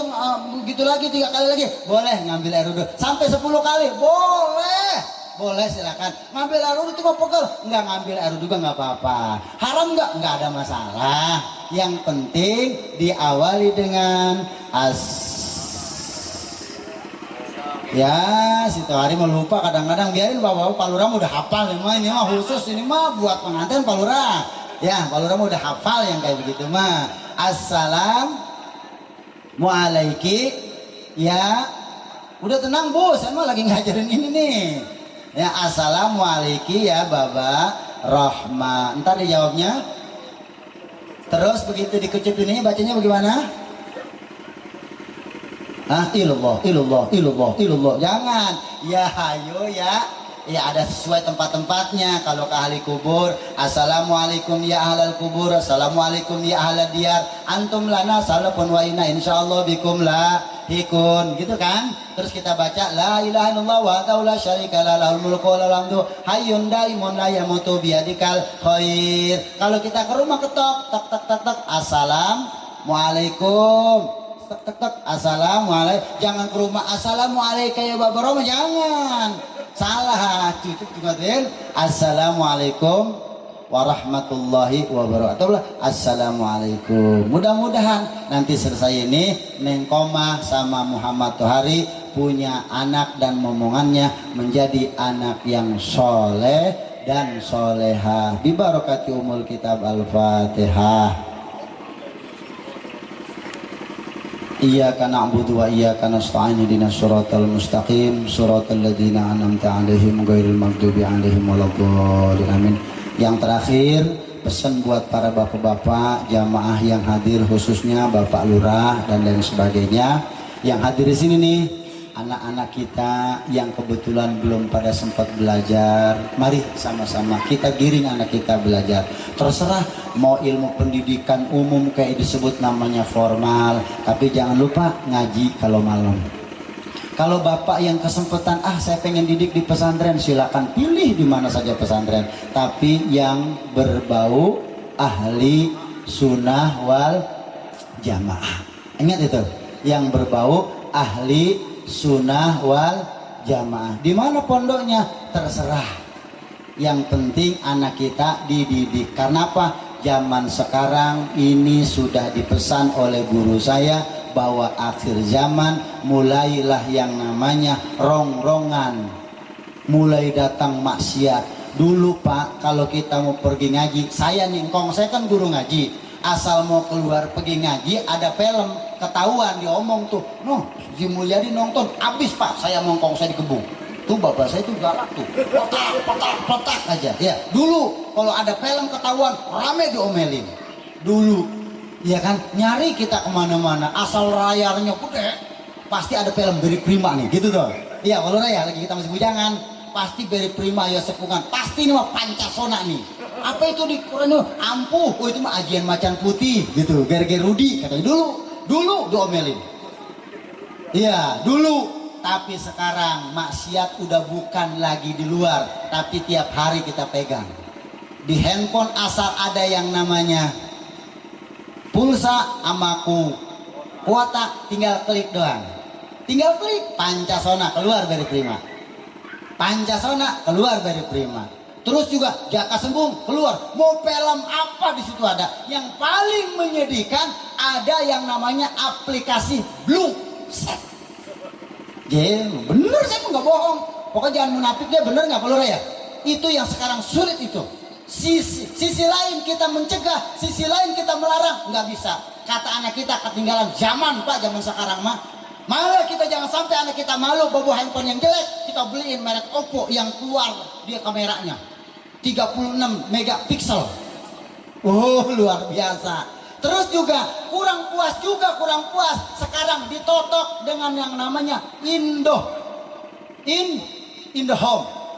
begitu lagi 3 kali lagi. Boleh ngambil air wudu. Sampai 10 kali. Boleh. Boleh, silakan. Ngambil air wudu cuma pegel. Enggak ngambil air wudu juga nggak apa-apa. Haram nggak? Nggak ada masalah. Yang penting diawali dengan ya, situ hari melupa kadang-kadang, biarin bapak-bapak Palura udah hafal ini mah khusus, ini mah buat pengantin Palura. Ya, Palura udah hafal yang kayak begitu mah. Assalamualaikum ya. Udah tenang Bu, saya mah lagi ngajarin ini nih. Ya, assalamualaikum ya Baba Rohma. Ntar dijawabnya. Terus begitu dikucupin ini bacanya bagaimana? Ilallah. Jangan. Ya hayo ya. Ya ada sesuai tempat-tempatnya. Kalau ke ahli kubur, assalamualaikum ya ahlal kubur, assalamualaikum ya ahlal diyar, antum lana salafun wa inna insyaallah bikum la pikun gitu kan. Terus kita baca la ilaha illallah wa la syarika lahul mulku wa lahul hamdu hayyun daimun la yamutu biyadikal khair. Kalau kita ke rumah ketok tak tak tak tak assalamualaikum tak tak tak assalamualaikum. Jangan ke rumah assalamualaikum ya bapak, jangan salah. Cukup juga den assalamualaikum warahmatullahi wabarakatuh. Assalamualaikum. Mudah-mudahan nanti selesai ini Neng Koma sama Muhammad Tohari punya anak dan momongannya menjadi anak yang soleh dan soleha. Bibarakati umul kitab Al-Fatihah. Iyyaka na'budu wa iyyaka nasta'in ihdinas siratal mustaqim siratal ladzina an'amta 'alaihim ghairil maghdubi 'alaihim waladdallin. Amin. Yang terakhir, pesan buat para bapak-bapak jamaah yang hadir, khususnya Bapak Lurah dan lain sebagainya yang hadir di sini nih, anak-anak kita yang kebetulan belum pada sempat belajar, mari sama-sama kita giring anak kita belajar. Terserah mau ilmu pendidikan umum kayak disebut namanya formal, tapi jangan lupa ngaji kalau malam. Kalau bapak yang kesempatan, saya pengen didik di pesantren, silakan pilih di mana saja pesantren, tapi yang berbau ahli sunnah wal jamaah. Ingat itu, yang berbau ahli sunnah wal jamaah. Di mana pondoknya terserah. Yang penting anak kita dididik. Karena apa? Zaman sekarang ini sudah dipesan oleh guru saya bahwa akhir zaman mulailah yang namanya rongrongan, mulai datang maksiat. Dulu Pak, kalau kita mau pergi ngaji, saya ningkong, saya kan guru ngaji, asal mau keluar pergi ngaji ada film ketahuan diomong tuh, noh Ji Mulyadi nonton abis Pak, saya mongkong, saya dikebung tuh, bapak saya tuh galak tuh, potak aja ya. Dulu kalau ada film ketahuan rame diomelin dulu, ya kan, nyari kita kemana-mana asal layarnya gede pasti ada film Beri Prima nih gitu tuh. Iya kalau raya lagi kita masih bujangan pasti Beri Prima ya sepungan, pasti ini mah Pancasona nih. Apa itu di Quran itu? Ampuh, oh itu mah ajian macan putih gitu, Gerger Rudi katanya dulu diomelin. Iya dulu. Tapi sekarang maksiat udah bukan lagi di luar, tapi tiap hari kita pegang di handphone. Asal ada yang namanya pulsa amaku kuota, tinggal klik doang, tinggal klik Pancasona keluar dari Prima, Pancasona keluar dari Prima. Terus juga Jaka Sembung keluar, mau film apa di situ ada. Yang paling menyedihkan ada yang namanya aplikasi Blue Set. Ya bener, saya nggak bohong, pokoknya jangan munafik, dia bener nggak kalau ya. Itu yang sekarang sulit itu. Sisi lain kita mencegah, sisi lain kita melarang, nggak bisa. Kata anak kita ketinggalan zaman Pak, zaman sekarang mah. Malah kita jangan sampai anak kita malu bawa handphone yang jelek, kita beliin merek Oppo yang keluar dia kameranya 36 megapiksel. Oh luar biasa. Terus juga kurang puas sekarang ditotok dengan yang namanya Indohome,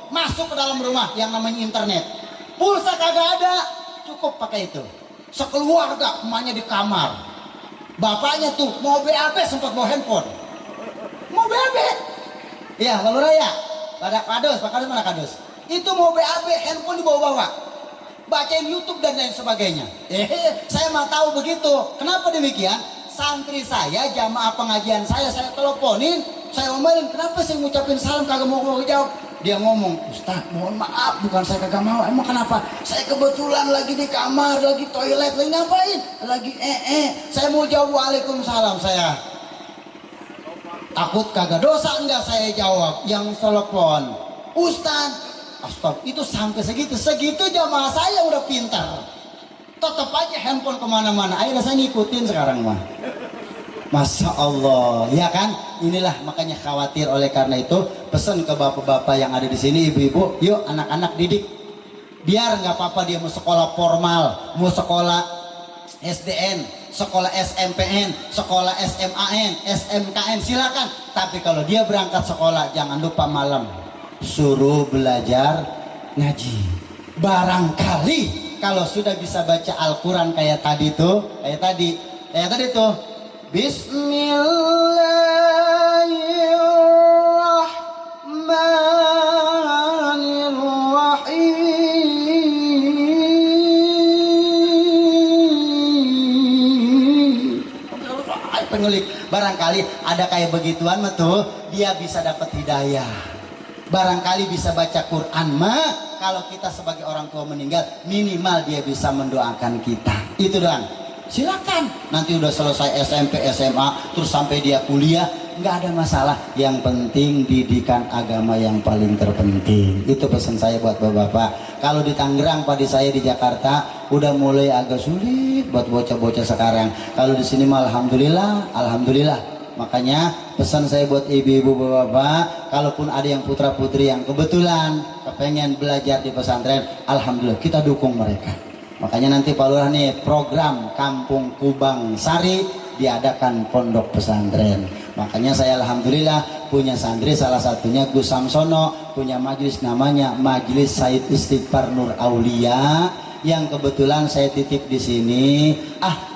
masuk ke dalam rumah yang namanya internet. Pulsa kagak ada, cukup pakai itu. Sekeluarga emaknya di kamar, bapaknya tuh mau BAB sempat bawa handphone, mau BAB. Iya lalu raya pada Pak Kadus mana Kadus? Itu mau BAB, handphone dibawa-bawa, bacain YouTube dan lain sebagainya. Saya mah tahu begitu. Kenapa demikian? Santri saya, jamaah pengajian saya teleponin, saya omelin, kenapa saya ngucapin salam kagak mau jawab? Dia ngomong, Ustaz mohon maaf, bukan saya kagak mau. Emang kenapa? Saya kebetulan lagi di kamar, lagi toilet, lagi ngapain? Lagi saya mau jawab waalaikumsalam. Saya takut kagak dosa enggak saya jawab. Yang telepon Ustaz, astagfirullah, itu sampai segitu jamaah saya udah pintar, tetap aja handphone kemana-mana. Akhirnya saya ngikutin sekarang mah. Masya Allah, ya kan? Inilah makanya khawatir. Oleh karena itu pesan ke bapak-bapak yang ada di sini, ibu-ibu, yuk anak-anak didik. Biar nggak apa-apa dia mau sekolah formal, mau sekolah SDN, sekolah SMPN, sekolah SMAN, SMKN, silakan. Tapi kalau dia berangkat sekolah jangan lupa malam suruh belajar ngaji. Barangkali kalau sudah bisa baca Al-Quran kayak tadi tuh, Bismillah Barangkali ada kayak begituan mah tuh dia bisa dapat hidayah. Barangkali bisa baca Quran mah kalau kita sebagai orang tua meninggal minimal dia bisa mendoakan kita. Itu doang. Silakan. Nanti udah selesai SMP, SMA, terus sampai dia kuliah, nggak ada masalah. Yang penting didikan agama yang paling terpenting. Itu pesan saya buat bapak-bapak. Kalau di Tangerang, padi saya di Jakarta udah mulai agak sulit buat bocah-bocah sekarang. Kalau di sini mah alhamdulillah, alhamdulillah. Makanya pesan saya buat ibu-ibu bapak-bapak, kalaupun ada yang putra-putri yang kebetulan kepengen belajar di pesantren, alhamdulillah kita dukung mereka. Makanya nanti Pak Lurah nih program Kampung Kubang Sari diadakan pondok pesantren. Makanya saya alhamdulillah punya santri, salah satunya Gus Samsono, punya majelis namanya Majelis Said Istighfar Nur Aulia, yang kebetulan saya titip di sini.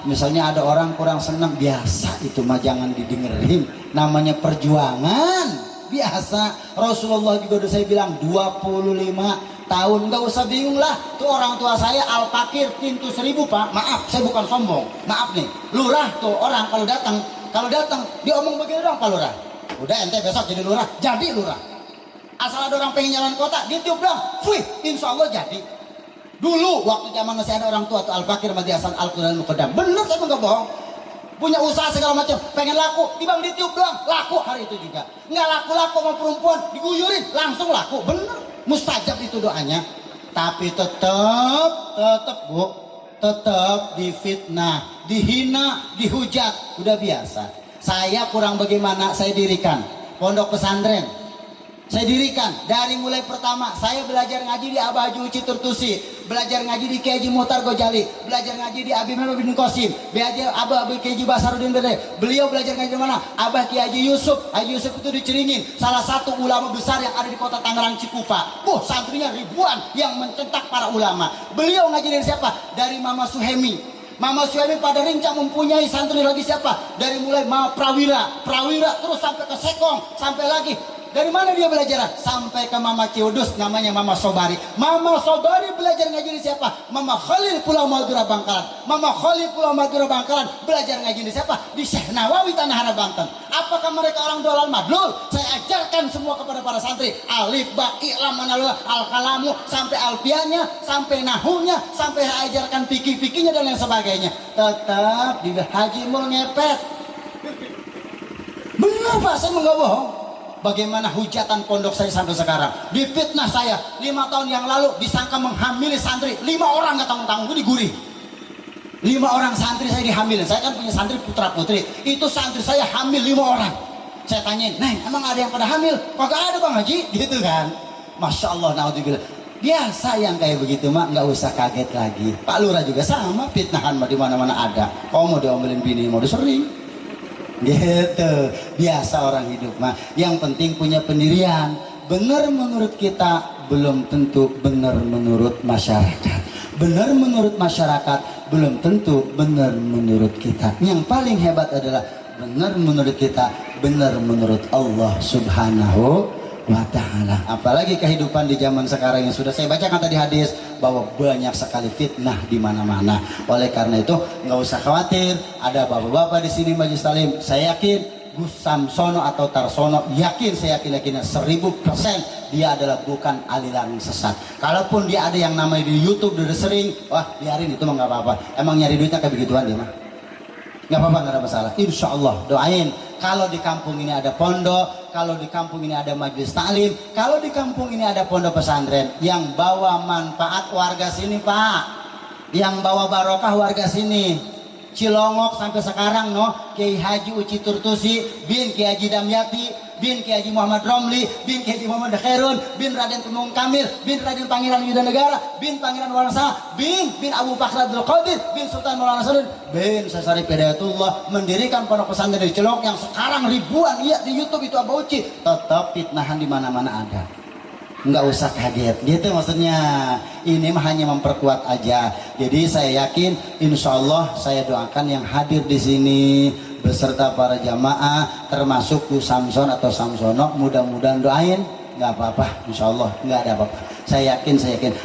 Misalnya ada orang kurang senang, biasa itu mah jangan didengerin, namanya perjuangan biasa. Rasulullah juga udah saya bilang 25 tahun, nggak usah bingung lah. Tuh orang tua saya Al-Fakir pintu 1000 Pak, maaf saya bukan sombong, maaf nih lurah tuh orang kalau datang dia omong begini doang, Pak Lurah udah ente besok jadi lurah, jadi lurah. Asal ada orang pengen jalan kota ditiup dong, wih insya Allah jadi. Dulu waktu zaman masih ada orang tua tuh Al-Fakir Madi Hasan Al-Quran Muqaddam, bener saya nggak bohong, punya usaha segala macam, pengen laku, dibang ditiup doang, laku hari itu juga. Nggak laku-laku sama perempuan, diguyurin, langsung laku, bener, mustajab itu doanya. Tapi tetap Bu, tetap difitnah, dihina, dihujat, udah biasa. Saya kurang bagaimana, saya dirikan pondok pesantren. Saya dirikan dari mulai pertama saya belajar ngaji di Abah Haji Uci Turtusi, belajar ngaji di Kiai Haji Muhtar Gojali, belajar ngaji di Abi Mehmet bin Qasim, belajar Abah Kiai Haji Basaruddin Berde. Beliau belajar ngaji di mana? Abah Kiai Haji Yusuf. Haji Yusuf itu di Ceringin, salah satu ulama besar yang ada di kota Tangerang Cikupa. Santrinya ribuan yang mencetak para ulama. Beliau ngaji dari siapa? Dari Mama Suhemi. Mama Suhemi pada Rincang mempunyai santri lagi siapa? Dari mulai Mama Prawira terus sampai ke Sekong, sampai lagi. Dari mana dia belajar? Sampai ke Mama Ciudus, namanya Mama Sobari. Mama Sobari belajar ngaji di siapa? Mama Khalil Pulau Madura Bangkalan. Mama Khalil Pulau Madura Bangkalan belajar ngaji di siapa? Di Syekh Nawawi Tanah Hara Banten. Apakah mereka orang dolal madlul? Saya ajarkan semua kepada para santri. Alif, ba, i'lam, manalul, al-kalamu, sampai alfianya, sampai nahunya, sampai saya ajarkan fikih-fikihnya dan lain sebagainya. Tetap di Haji Mul ngepet. Benar Pak, saya nggak bohong. Bagaimana hujatan pondok saya sampai sekarang, difitnah saya 5 tahun yang lalu, disangka menghamili santri 5 orang, nggak tanggung-tanggung digurih. 5 orang santri saya dihamilin. Saya kan punya santri putra putri, itu santri saya hamil 5 orang. Saya tanyain, Neng emang ada yang pada hamil? Kagak ada Bang Haji, gitu kan. Masya Allah, naudzubillah. Biasa yang kayak begitu mah nggak usah kaget lagi. Pak Lurah juga sama, fitnahan mah di mana-mana ada. Kau mau diomelin bini mau disering. Gitu, biasa orang hidup mah. Yang penting punya pendirian. Benar menurut kita belum tentu benar menurut masyarakat. Benar menurut masyarakat belum tentu benar menurut kita. Yang paling hebat adalah benar menurut kita, benar menurut Allah Subhanahu wa ta'ala. Apalagi kehidupan di zaman sekarang yang sudah saya bacakan tadi hadis bahwa banyak sekali fitnah di mana-mana. Oleh karena itu nggak usah khawatir, ada bapak-bapak di sini majelis talim. Saya yakin Gus Samsono atau Tarsono, saya yakin 1000% dia adalah bukan aliran sesat. Kalaupun dia ada yang namanya di YouTube udah sering, wah biarin itu mah nggak apa-apa. Emang nyari duitnya kayak begituan dia mah. Nggak apa-apa, nggak ada masalah. Insya Allah doain kalau di kampung ini ada pondok, kalau di kampung ini ada majelis taklim, kalau di kampung ini ada pondok pesantren yang bawa manfaat warga sini Pak, yang bawa barokah warga sini. Cilongok sampai sekarang Kiai Haji Uci Turtusi bin Kiai Haji Damyati bin Kiai Haji Muhammad Romli bin Kiai Haji Muhammad Khairun bin Raden Tumung Kamil bin Raden Pangeran Yuda Negara bin Pangeran Warasa bin Abu Bakar Abdul Qadir bin Sultan Maulana Saud bin Sasari Hidayatullah mendirikan pondok pesantren di Cilongok yang sekarang ribuan lihat di YouTube itu Abah Uci. Tetap fitnahan di mana-mana ada. Nggak usah kaget gitu maksudnya, ini mah hanya memperkuat aja. Jadi saya yakin insya Allah saya doakan yang hadir di sini beserta para jamaah termasuk Gus Samson atau Samsono, mudah-mudahan doain nggak apa-apa, insya Allah nggak ada apa-apa. Saya yakin.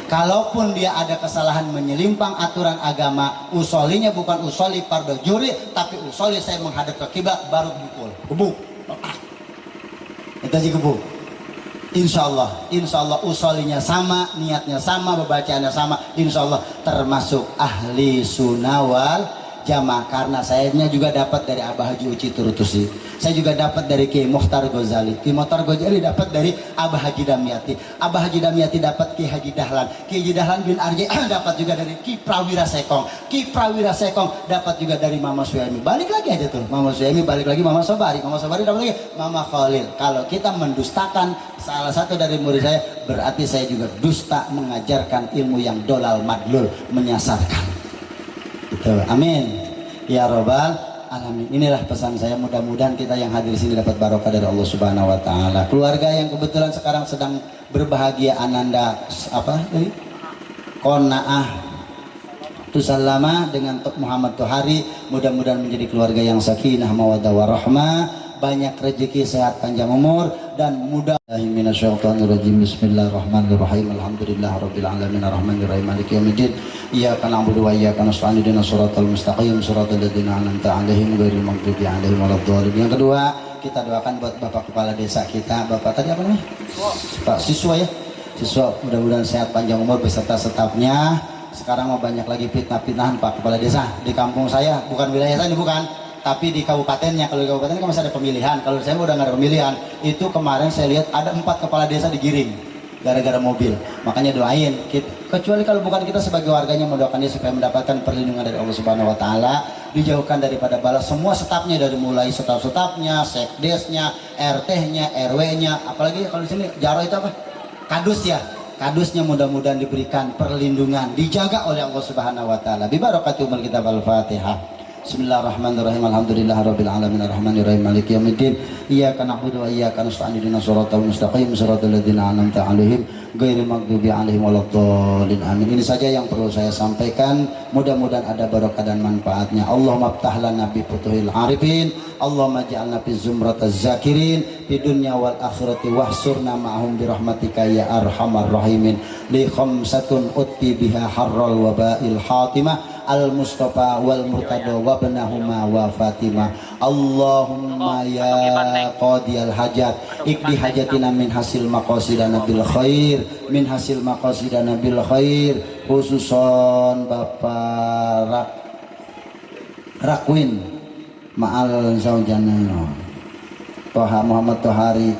Kalaupun dia ada kesalahan menyelimpang aturan agama, usolinya bukan usoli fardu juri, tapi usoli saya menghadap ke kiblat baru pukul. Gebuk. Itu aja gebuk. Insya Allah usolinya sama, niatnya sama, bacaannya sama. Insya Allah termasuk ahli sunnah wal jamaah. Karena sayanya juga dapat dari Abah Haji Uci Turutusi, saya juga dapat dari Kiai Mukhtar Ghazali, Kiai Mukhtar Ghazali dapat dari Abah Haji Damyati, Abah Haji Damyati dapat Kiai Haji Dahlan, Kiai Haji Dahlan bin Arji dapat juga dari Ki Prawira Sekong, Ki Prawira Sekong dapat juga dari Mama Suemi. Balik lagi aja tuh Mama Suemi, balik lagi Mama Sobari dapat lagi Mama Khalil. Kalau kita mendustakan salah satu dari murid saya, berarti saya juga dusta mengajarkan ilmu yang dolal madlul, menyasarkan. Gitu. Amin ya robbal alamin. Inilah pesan saya, mudah-mudahan kita yang hadir sini dapat barokah dari Allah Subhanahu wa taala. Keluarga yang kebetulan sekarang sedang berbahagia, Ananda Qanaah Tusallama dengan Muhammad Tuhari, mudah-mudahan menjadi keluarga yang sakinah mawaddah warahmah, banyak rezeki, sehat, panjang umur, dan mudah. Minasyaitonirrajim. Bismillahirrahmanirrahim. Alhamdulillahirabbil alamin arrahmanirrahim maliki yaumiddin. Iyyaka na'budu wa iyyaka nasta'in ihdinas siratal mustaqim siratal ladzina an'amta 'alaihim ghairil maghdubi 'alaihim waladdallin. Yang kedua, kita doakan buat Bapak Kepala Desa kita, Bapak tadi apa namanya? Pak Siswa ya. Siswa mudah-mudahan sehat, panjang umur beserta stafnya. Sekarang mau banyak lagi fitnah-fitnahan Pak Kepala Desa di kampung saya, bukan wilayah saya ini, bukan, tapi di kabupatennya. Kalau di kabupaten kan masih ada pemilihan, kalau saya udah nggak ada pemilihan. Itu kemarin saya lihat ada 4 kepala desa digiring gara-gara mobil. Makanya doain, kecuali kalau bukan kita sebagai warganya, mendoakan dia supaya mendapatkan perlindungan dari Allah Subhanahu wa taala, dijauhkan daripada bala semua stafnya, dari mulai staf-stafnya, sekdesnya, RT-nya, RW-nya, apalagi kalau di sini Jaro itu apa? Kadus ya. Kadusnya mudah-mudahan diberikan perlindungan, dijaga oleh Allah Subhanahu wa taala. Bi barakatul kitab Al-Fatihah. Bismillahirrahmanirrahim. Alhamdulillahirabbil alamin arrahmanirrahim maliki yaumiddin. Iyyaka na'budu wa iyyaka nasta'in ihdinas siratal mustaqim siratal ladzina an'amta 'alaihim ghairil maghdubi 'alaihim waladdallin. Amin. Ini saja yang perlu saya sampaikan. Mudah-mudahan ada barokah dan manfaatnya. Allahumma ftah lana bi futuhil arifin. Allahumma ja'alna fi zumrataz zakirin fi dunya wal akhirati wahsurna ma'hum bi rahmatika ya arhamar rahimin. Li khamsatun utti biha harral wabail hatimah al-Mustafa wal Murtada wa benahuma wa Fatimah. Allahumma ya qadiyal hajat ikdi hajatina min hasil maqasidana bil khair, min hasil maqasidana bil khair, khususon Bapak Rakwin ma'al zaujana Toha Muhammad Tohari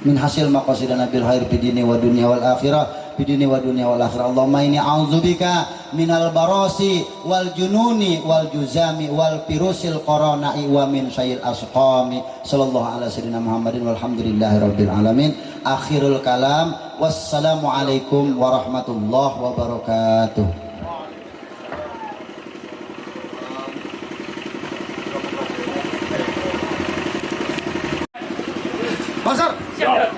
min hasil maqasidana bil khair bidini wa dunya wal akhirah, bidini wa dunya wal akhirah. Allahumma inni a'udzubika minal barasi wal jununi wal juzami wal pirusil koronai wa min syai'il asqami. Sallallahu ala sayyidina Muhammadin walhamdulillahi rabbil alamin. Akhirul kalam, wassalamualaikum warahmatullahi wabarakatuh. Basar. Siap.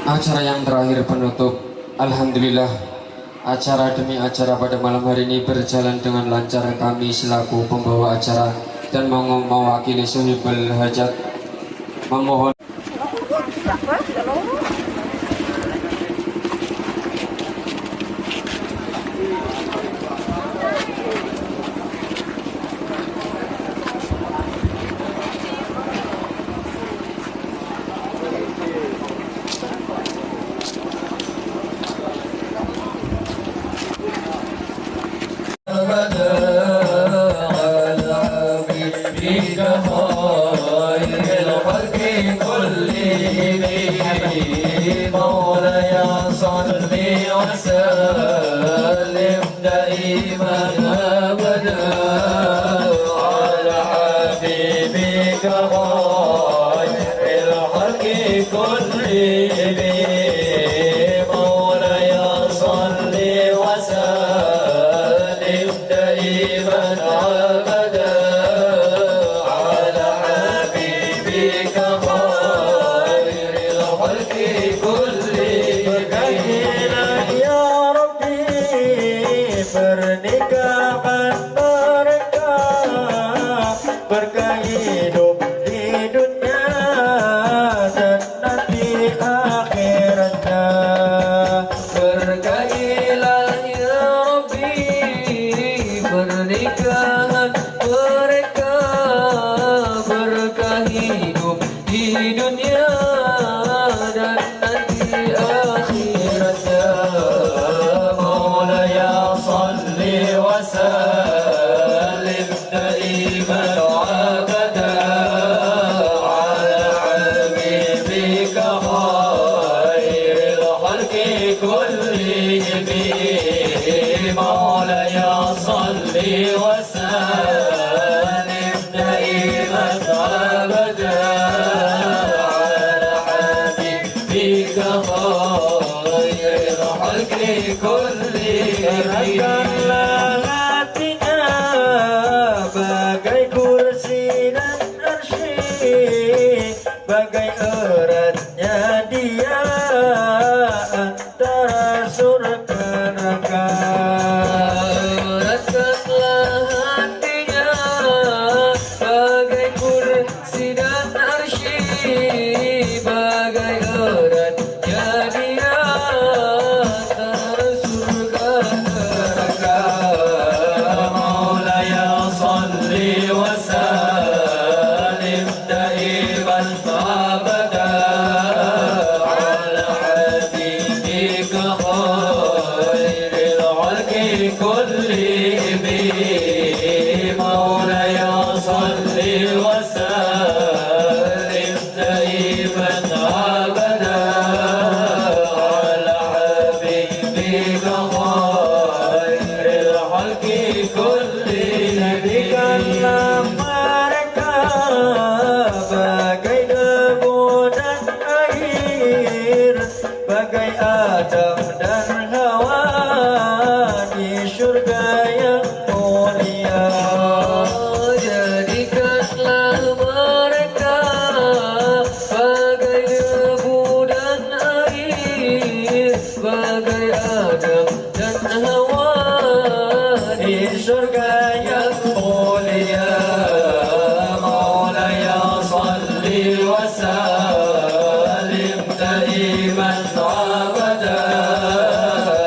Acara yang terakhir penutup, alhamdulillah acara demi acara pada malam hari ini berjalan dengan lancar. Kami selaku pembawa acara dan mewakili Sohibul Hajat memohon pernikahan mereka berkah hidup di Serahkanlah hatinya bagai kursi dan arsy, bagai eratnya dia antara surga neraka. Eratkanlah hatinya bagai kursi dan arsy, bagai eratnya dia antara surga neraka. Maulaya salli wa sallim daiman abada ala habibika khairil khalqi kullihim. Maulaya salli wa sallim daiman abada ala habibika khairil khalqi kullihim. Jadikanlah mereka bagai debu dan air, bagai Adam dan Hawa di surga yang mulia. Jadikanlah mereka bagai debu dan air, bagai Adam dan Hawa di surga yang mulia. Maulaya salli wa sallim daiman abada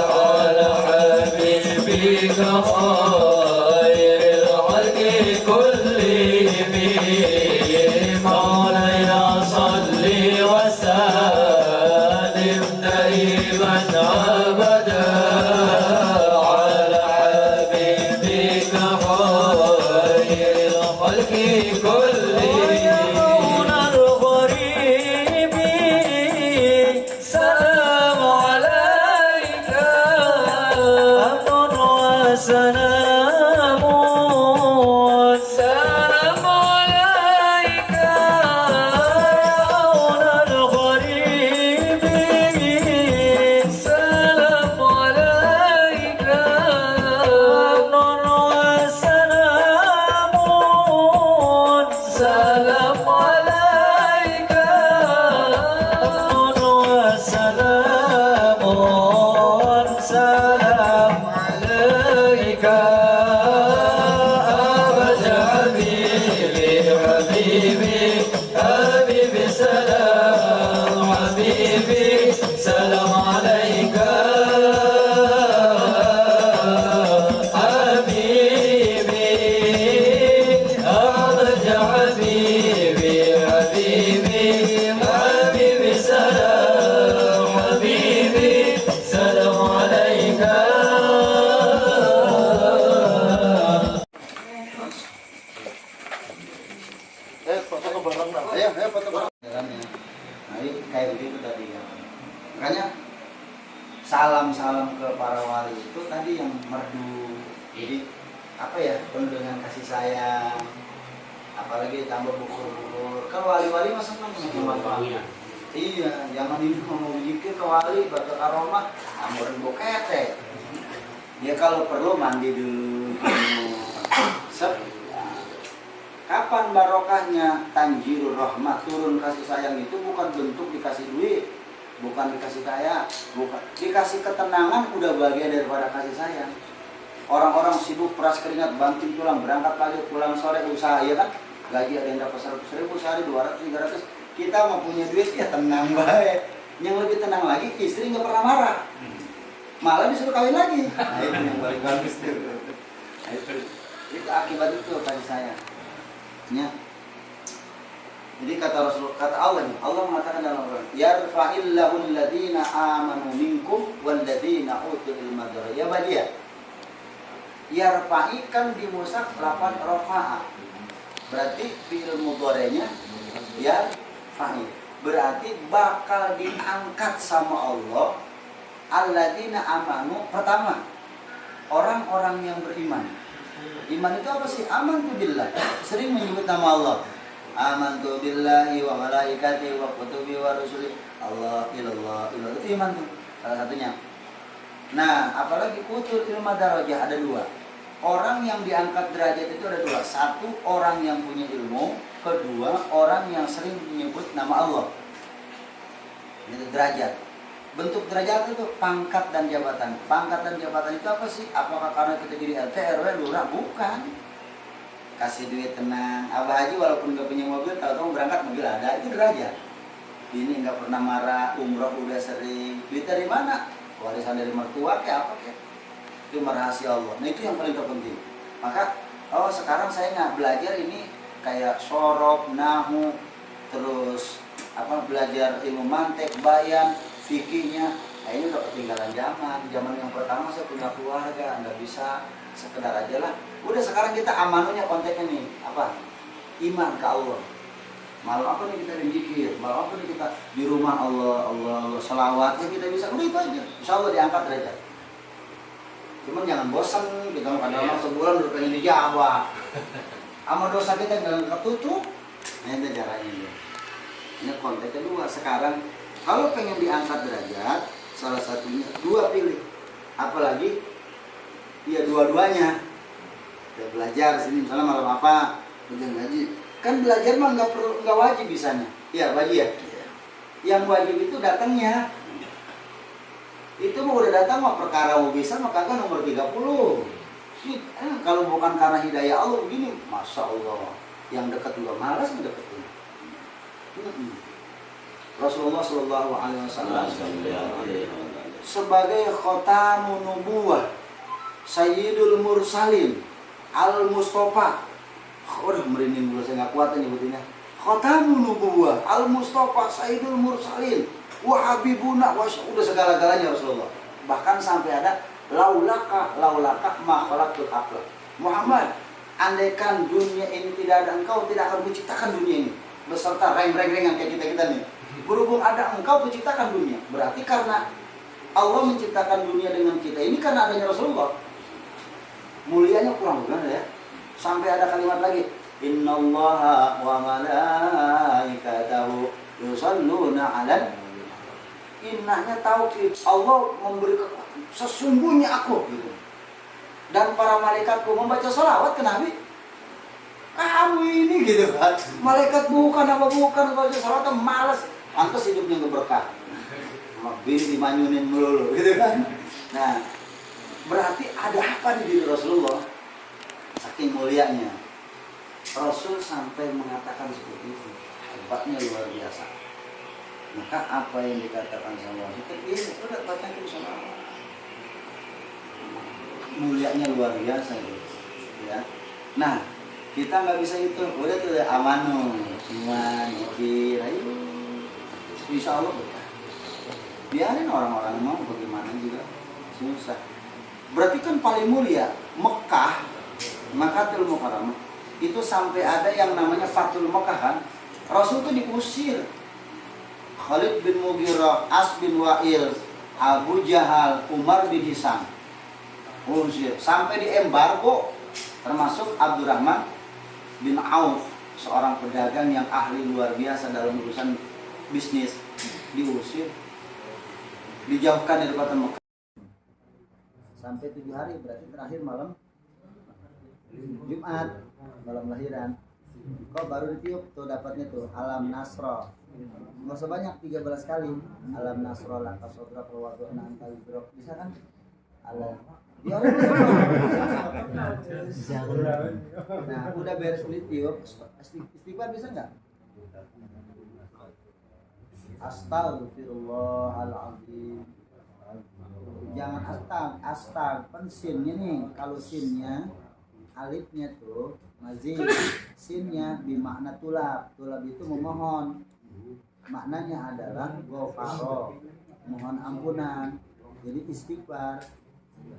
ala habibika khairil khalqi kullihim. Maulaya salli wa sallim daiman abada ala habibika khairil khalqi kullihim. Salam alaika salamun, salam alaika ya gharibin. Salam alaika salamun, salam alaika salamun, salam alaika abada habibi habibi habibi salam habibi salam alaika habibi abada habibi habibi habibi salam habibi salam alaika. Ayo foto bareng. Nah, ini kayak begitu tadi ya. Makanya salam-salam ke para wali itu tadi yang merdu. Jadi apa ya, penuh dengan kasih sayang. Apalagi tambah bukur-bukur. Kan wali-wali mah senang sama wali. Iya, zaman ini mau zikir ke wali batu aroma, amuran bokete. Dia kalau perlu mandi dulu. Sep. Kapan barokahnya tanjirur rahmat, turun kasih sayang itu bukan bentuk dikasih duit, bukan dikasih kaya, bukan dikasih ketenangan, udah bagian daripada kasih sayang. Orang-orang sibuk peras keringat, banting tulang, berangkat pagi, pulang sore, usaha ya kan, gaji ada yang dapat 100.000 sehari, 200, 300. Kita mau punya duit ya tenang baik. Yang lebih tenang lagi, istri nggak pernah marah, malah disuruh kawin lagi. Nah, itu yang paling bagus tuh. Nah, itu akibat itu kasih sayang. Ya. Jadi kata Rasul, kata Allah nih, Allah mengatakan dalam Al-Quran, yarfa'illahu alladhina amanu minkum walladhina utul ilma darajat. Ya badia. Yarfa'i kan di mushaf lapan rafa'a. Berarti fi'il mudhari'nya yarfa'i. Berarti bakal diangkat sama Allah alladzina amanu. Pertama, orang-orang yang beriman. Iman itu apa sih? Amantu billah. Sering menyebut nama Allah. Amantu billahi wa malaikati wa kutubi wa rusuli. Allah ilallah ilallah. Itu iman tuh. Salah satunya. Nah, apalagi utul ilma darajah ada dua. Orang yang diangkat derajat itu ada dua. Satu, orang yang punya ilmu. Kedua, orang yang sering menyebut nama Allah. Itu derajat. Bentuk derajat itu pangkat dan jabatan. Pangkat dan jabatan itu apa sih? Apakah karena kita jadi RT, RW, lurah? Bukan. Kasih duit tenang. Abah Haji walaupun gak punya mobil, tahu-tahu berangkat mobil ada. Itu derajat. Ini nggak pernah marah, umroh udah sering. Duit dari mana? Warisan dari mertua kayak apa kayak? Itu rahasia Allah. Nah itu yang paling terpenting. Maka sekarang saya nggak belajar ini kayak sorop, nahu, terus belajar ilmu mantek, bayan, fikihnya. Nah ini udah ketinggalan zaman. Zaman yang pertama saya punya keluarga, nggak bisa sekedar aja lah. Udah sekarang kita amanunya konteksnya nih apa? Iman ke Allah. Malam apa nih kita berzikir, malam apa nih kita di rumah Allah, selawat, ya kita bisa, udah itu aja. Insya Allah diangkat derajat. Cuman jangan bosan, kita kadang-kadang sebulan udah pengen dijawab. Sama dosa kita jangan ketutup. Nah itu caranya. Ini konteks kedua. Sekarang kalau pengen diangkat derajat, salah satunya dua pilih. Apalagi ya dua-duanya. Ya belajar sini misalnya malam apa, belajar ngaji. Kan belajar mah nggak wajib bisanya. Iya wajib ya. Yang wajib itu datangnya. Itu mau udah datang mah perkara mau bisa maka kan nomor 30. Kalau bukan karena hidayah Allah begini, masya Allah. Yang dekat juga malas mendeketin. Rasulullah Shallallahu Alaihi Wasallam sebagai khotamun nubuwah, Sayyidul Mursalin, Al Mustafa. Udah merinding dulu, saya nggak kuat nyebutinnya. Khotamun nubuwah, Al Mustafa, Sayyidul Mursalin, wa habibuna, udah segala-galanya Rasulullah. Bahkan sampai ada laulaka ma khalaqtul aqla. Muhammad, andaikan dunia ini tidak ada engkau, tidak akan menciptakan dunia ini beserta reng-reng-rengan kayak kita nih. Berhubung ada engkau menciptakan dunia, berarti karena Allah menciptakan dunia dengan kita ini karena adanya Rasulullah. Mulianya kurang bukan ya? Sampai ada kalimat lagi, innallaha wa malaikatahu yusalluna 'alan. Innahnya tauhid. Allah memberi sesungguhnya aku gitu. Dan para malaikatku membaca salawat ke Nabi. Kamu ini gitu kan. Malaikat bukan baca salawat malas. Pantas hidupnya nggak berkah. Bini dimanyunin melulu gitu kan. Nah, berarti ada apa di diri Rasulullah? Saking mulianya Rasul sampai mengatakan seperti itu, hebatnya luar biasa. Maka apa yang dikatakan sama Rasul itu udah bacakan salawat. Mulianya luar biasa gitu. Ya. Nah, kita nggak bisa itu. Udah tuh amanu, iman, mikir, ayo. Insya Allah berkah. Biarin orang-orang mau bagaimana juga susah. Berarti kan paling mulia Mekah, Makkatul Mukarramah itu sampai ada yang namanya Fathul Mekah kan. Rasul itu diusir. Khalid bin Mughirah, As bin Wa'il, Abu Jahal, Umar bin Hisam usir sampai diembargo, termasuk Abdurrahman bin Auf, seorang pedagang yang ahli luar biasa dalam urusan bisnis, diusir, dijauhkan dari kota Mekah sampai 7 hari, berarti terakhir malam Jumat, malam lahiran. Kok baru ditiup tuh dapatnya tuh Alam Nasro. Nggak usah banyak, 13 kali. Alam Nasro laka sodra perwadu'na antal bro. Bisa kan? Alam. Ya nah, udah beres ditiup, istighfar bisa nggak? Astagfirullahaladzim. Jangan astag, pensinnya nih. Kalau sinnya alifnya tuh mazid, sinnya bimakna tulab. Tulab itu memohon. Maknanya adalah ghafaro, mohon ampunan. Jadi istighfar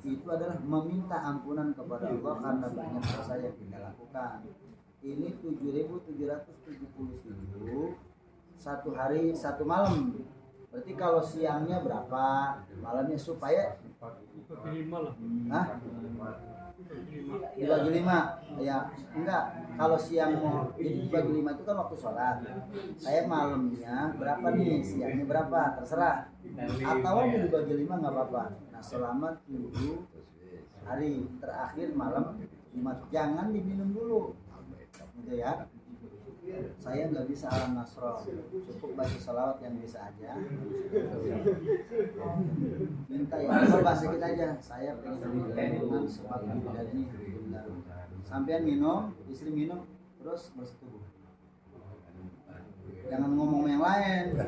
itu adalah meminta ampunan kepada Allah karena banyak dosa yang kita lakukan. Ini 7.777 satu hari satu malam. Berarti kalau siangnya berapa, malamnya supaya Dibagi 5 ya enggak, kalau siang mau jadi dibagi 5 itu kan waktu sholat. Saya malamnya berapa nih, siangnya berapa, terserah. Atau mau dibagi 5 nggak apa-apa. Nah selama 7 hari terakhir malam Jumat jangan diminum dulu gitu ya. Saya nggak bisa alam nasro, cukup baca salawat yang bisa aja. Minta ya coba sedikit aja, saya pengen minum sebab dari ini. Sampean minum, istri minum, terus bersetubuh. Jangan ngomong yang lain.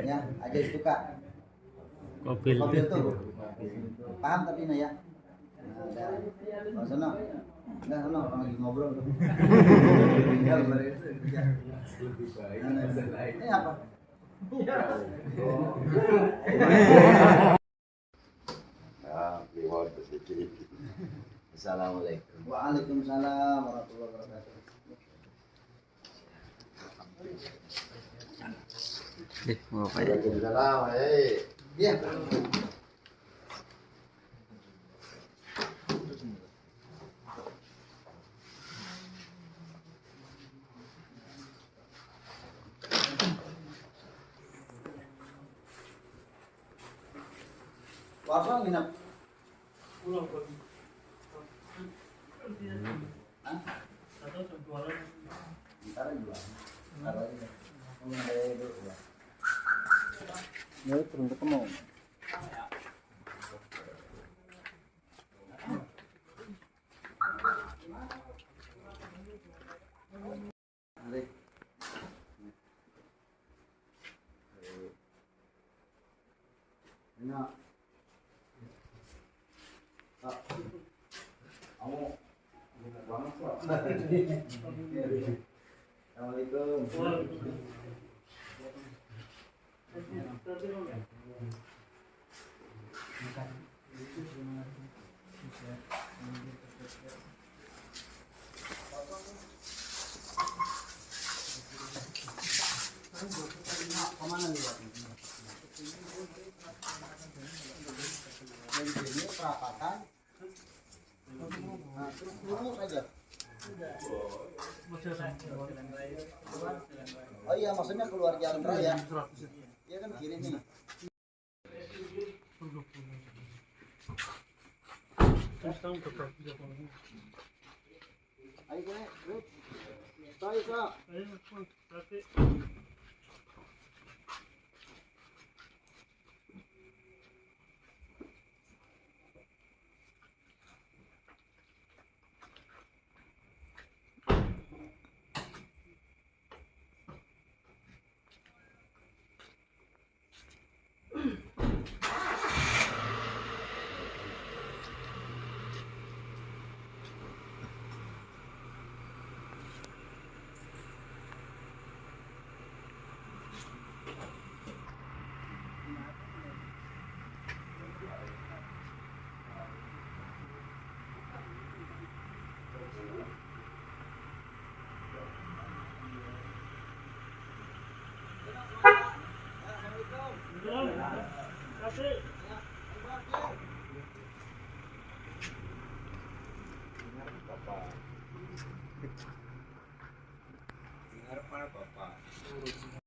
Ya, aja suka. Kopil tuh. Paham tapi nah ya. Nah, sono. Enggak sono orang lagi ngobrol tuh. Ini apa? Assalamualaikum. Waalaikumsalam warahmatullahi wabarakatuh. Waalaikumsalam. Iya. Wafah minap. Hah? Ntar jual. Ntar lagi. Ya, turun ketemu. Mari. Enak. Assalamualaikum. Kemana nih? Dari sini perapatan. Nah, terus lurus aja. Oh iya, maksudnya keluar jalan raya. Iya kan kiri nih. Ayo Rut. Tayo sa. Bapak.